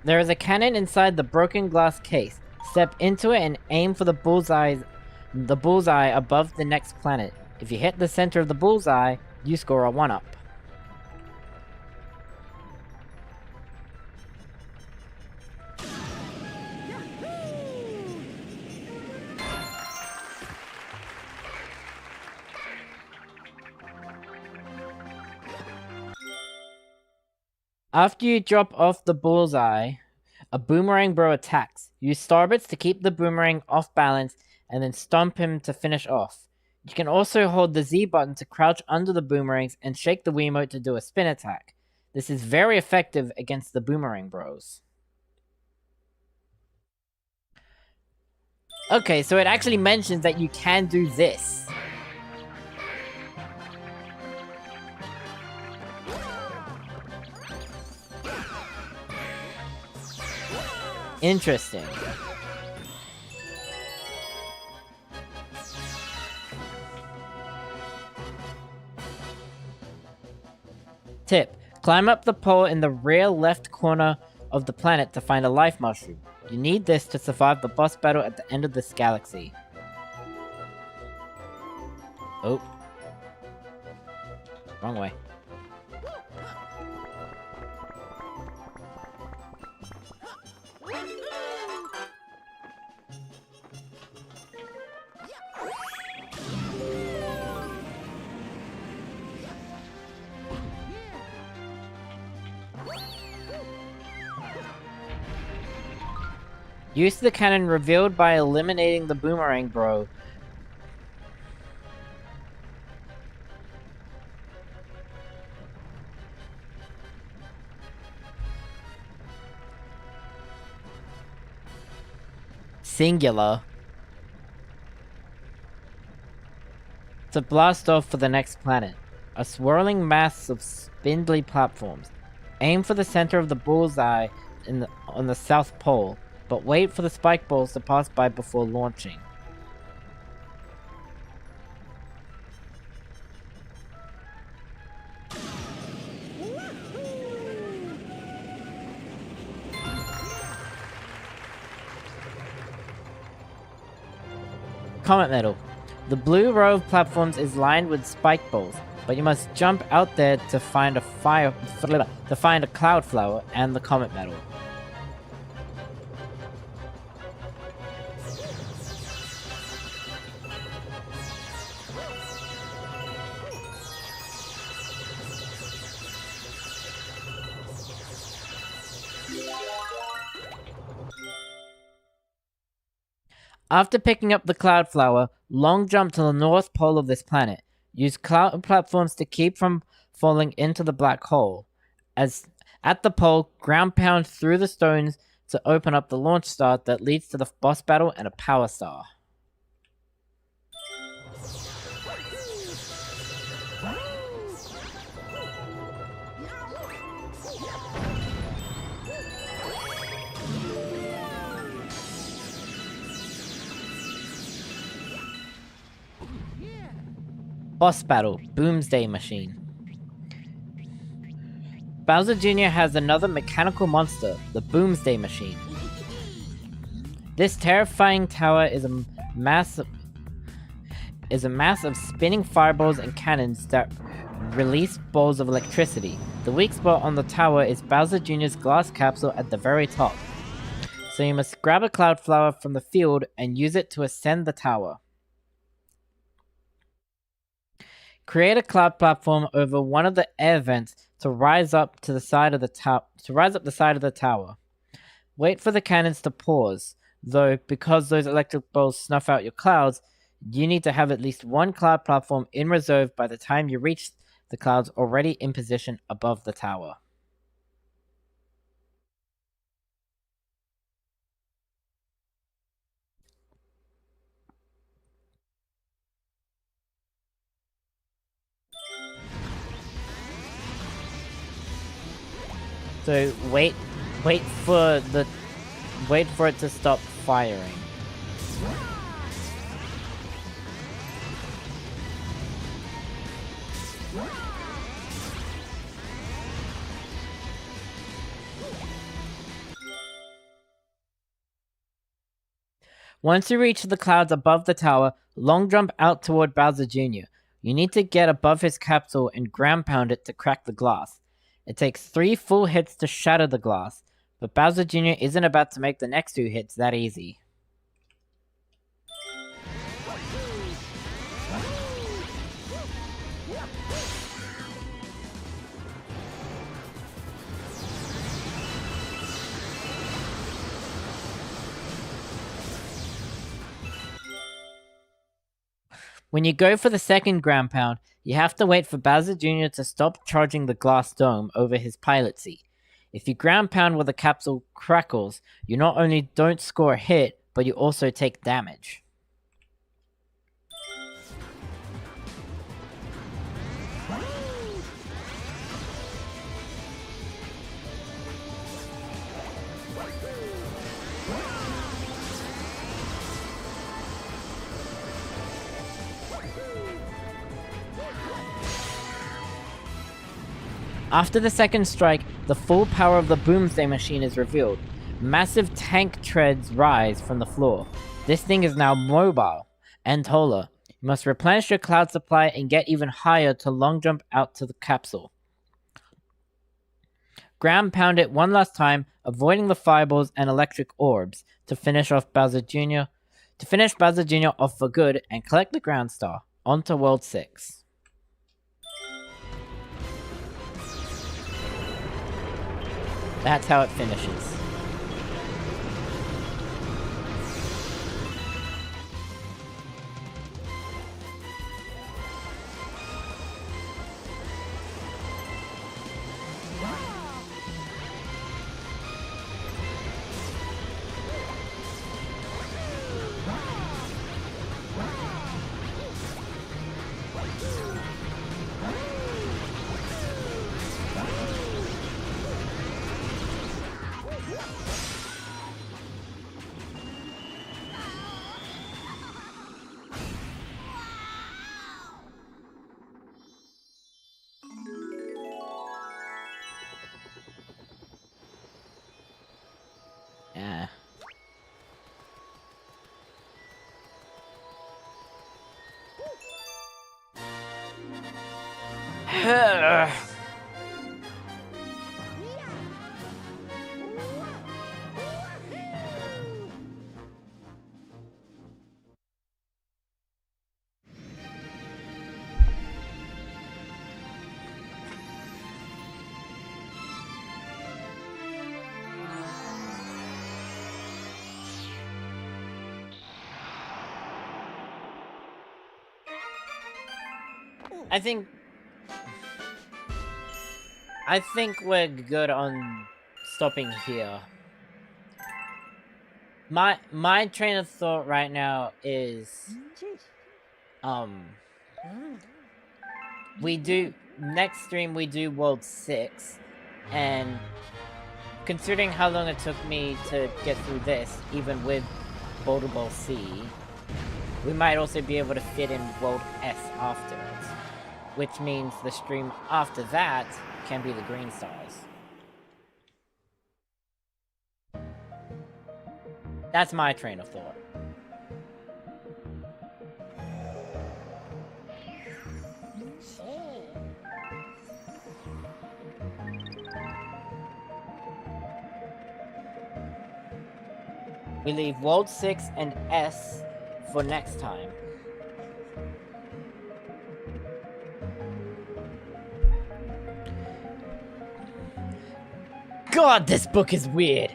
There is a cannon inside the broken glass case. Step into it and aim for the bullseye above the next planet. If you hit the center of the bullseye, you score a 1-up. After you drop off the bullseye, a boomerang bro attacks. Use Starbits to keep the boomerang off balance and then stomp him to finish off. You can also hold the Z button to crouch under the boomerangs and shake the Wiimote to do a spin attack. This is very effective against the boomerang bros. Okay, so it actually mentions that you can do this. Interesting. Tip: climb up the pole in the rear left corner of the planet to find a life mushroom. You need this to survive the boss battle at the end of this galaxy. Oh. Wrong way. Use the cannon revealed by eliminating the boomerang bro. Singular. To blast off for the next planet. A swirling mass of spindly platforms. Aim for the center of the bullseye on the South Pole, but wait for the spike balls to pass by before launching. Comet Medal. The blue row of platforms is lined with spike balls, but you must jump out there to find a cloud flower and the Comet Medal. After picking up the cloud flower, long jump to the north pole of this planet. Use cloud platforms to keep from falling into the black hole. As At the pole, ground pound through the stones to open up the launch star that leads to the boss battle and a power star. Boss battle, Boomsday Machine. Bowser Jr. has another mechanical monster, the Boomsday Machine. This terrifying tower is a mass of spinning fireballs and cannons that release balls of electricity. The weak spot on the tower is Bowser Jr.'s glass capsule at the very top. So you must grab a cloud flower from the field and use it to ascend the tower. Create a cloud platform over one of the air vents to rise up the side of the tower. Wait for the cannons to pause, though because those electric balls snuff out your clouds, you need to have at least one cloud platform in reserve by the time you reach the clouds already in position above the tower. So wait for it to stop firing. Once you reach the clouds above the tower, long jump out toward Bowser Jr. You need to get above his capsule and ground pound it to crack the glass. It takes 3 full hits to shatter the glass, but Bowser Jr. isn't about to make the next 2 hits that easy. When you go for the second ground pound, you have to wait for Bowser Jr. to stop charging the glass dome over his pilot seat. If you ground pound while the capsule crackles, you not only don't score a hit, but you also take damage. After the second strike, the full power of the Boomsday Machine is revealed. Massive tank treads rise from the floor. This thing is now mobile and taller. You must replenish your cloud supply and get even higher to long jump out to the capsule. Ground pound it one last time, avoiding the fireballs and electric orbs to finish Bowser Jr. off for good and collect the ground star. On to World 6. That's how it finishes. Yeah. I think I think we're good on stopping here. My train of thought right now is we do next stream we do World 6, and considering how long it took me to get through this, even with Boulder Ball C, we might also be able to fit in World S after it, which means the stream after that can be the Green Stars. That's my train of thought. We leave World 6 and S for next time. God, this book is weird!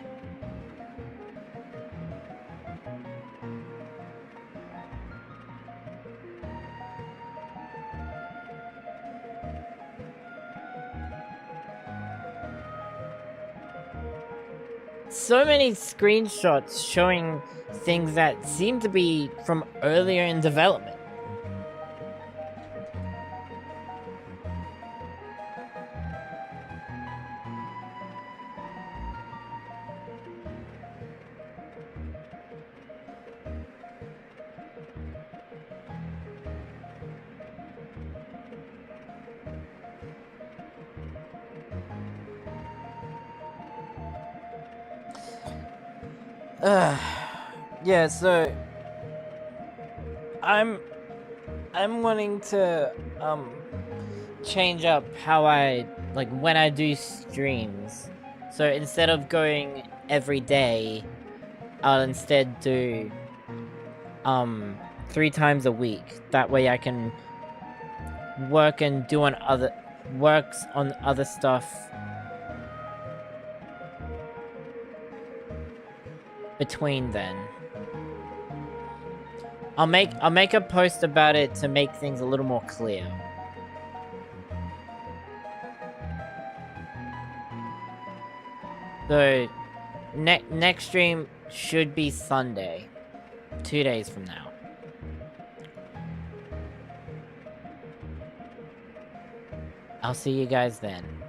So many screenshots showing things that seem to be from earlier in development. Yeah, so I'm wanting to change up how I when I do streams. So instead of going every day, I'll instead do 3 times a week. That way I can work and do on other stuff between then. I'll make a post about it to make things a little more clear. So next stream should be Sunday, 2 days from now. I'll see you guys then.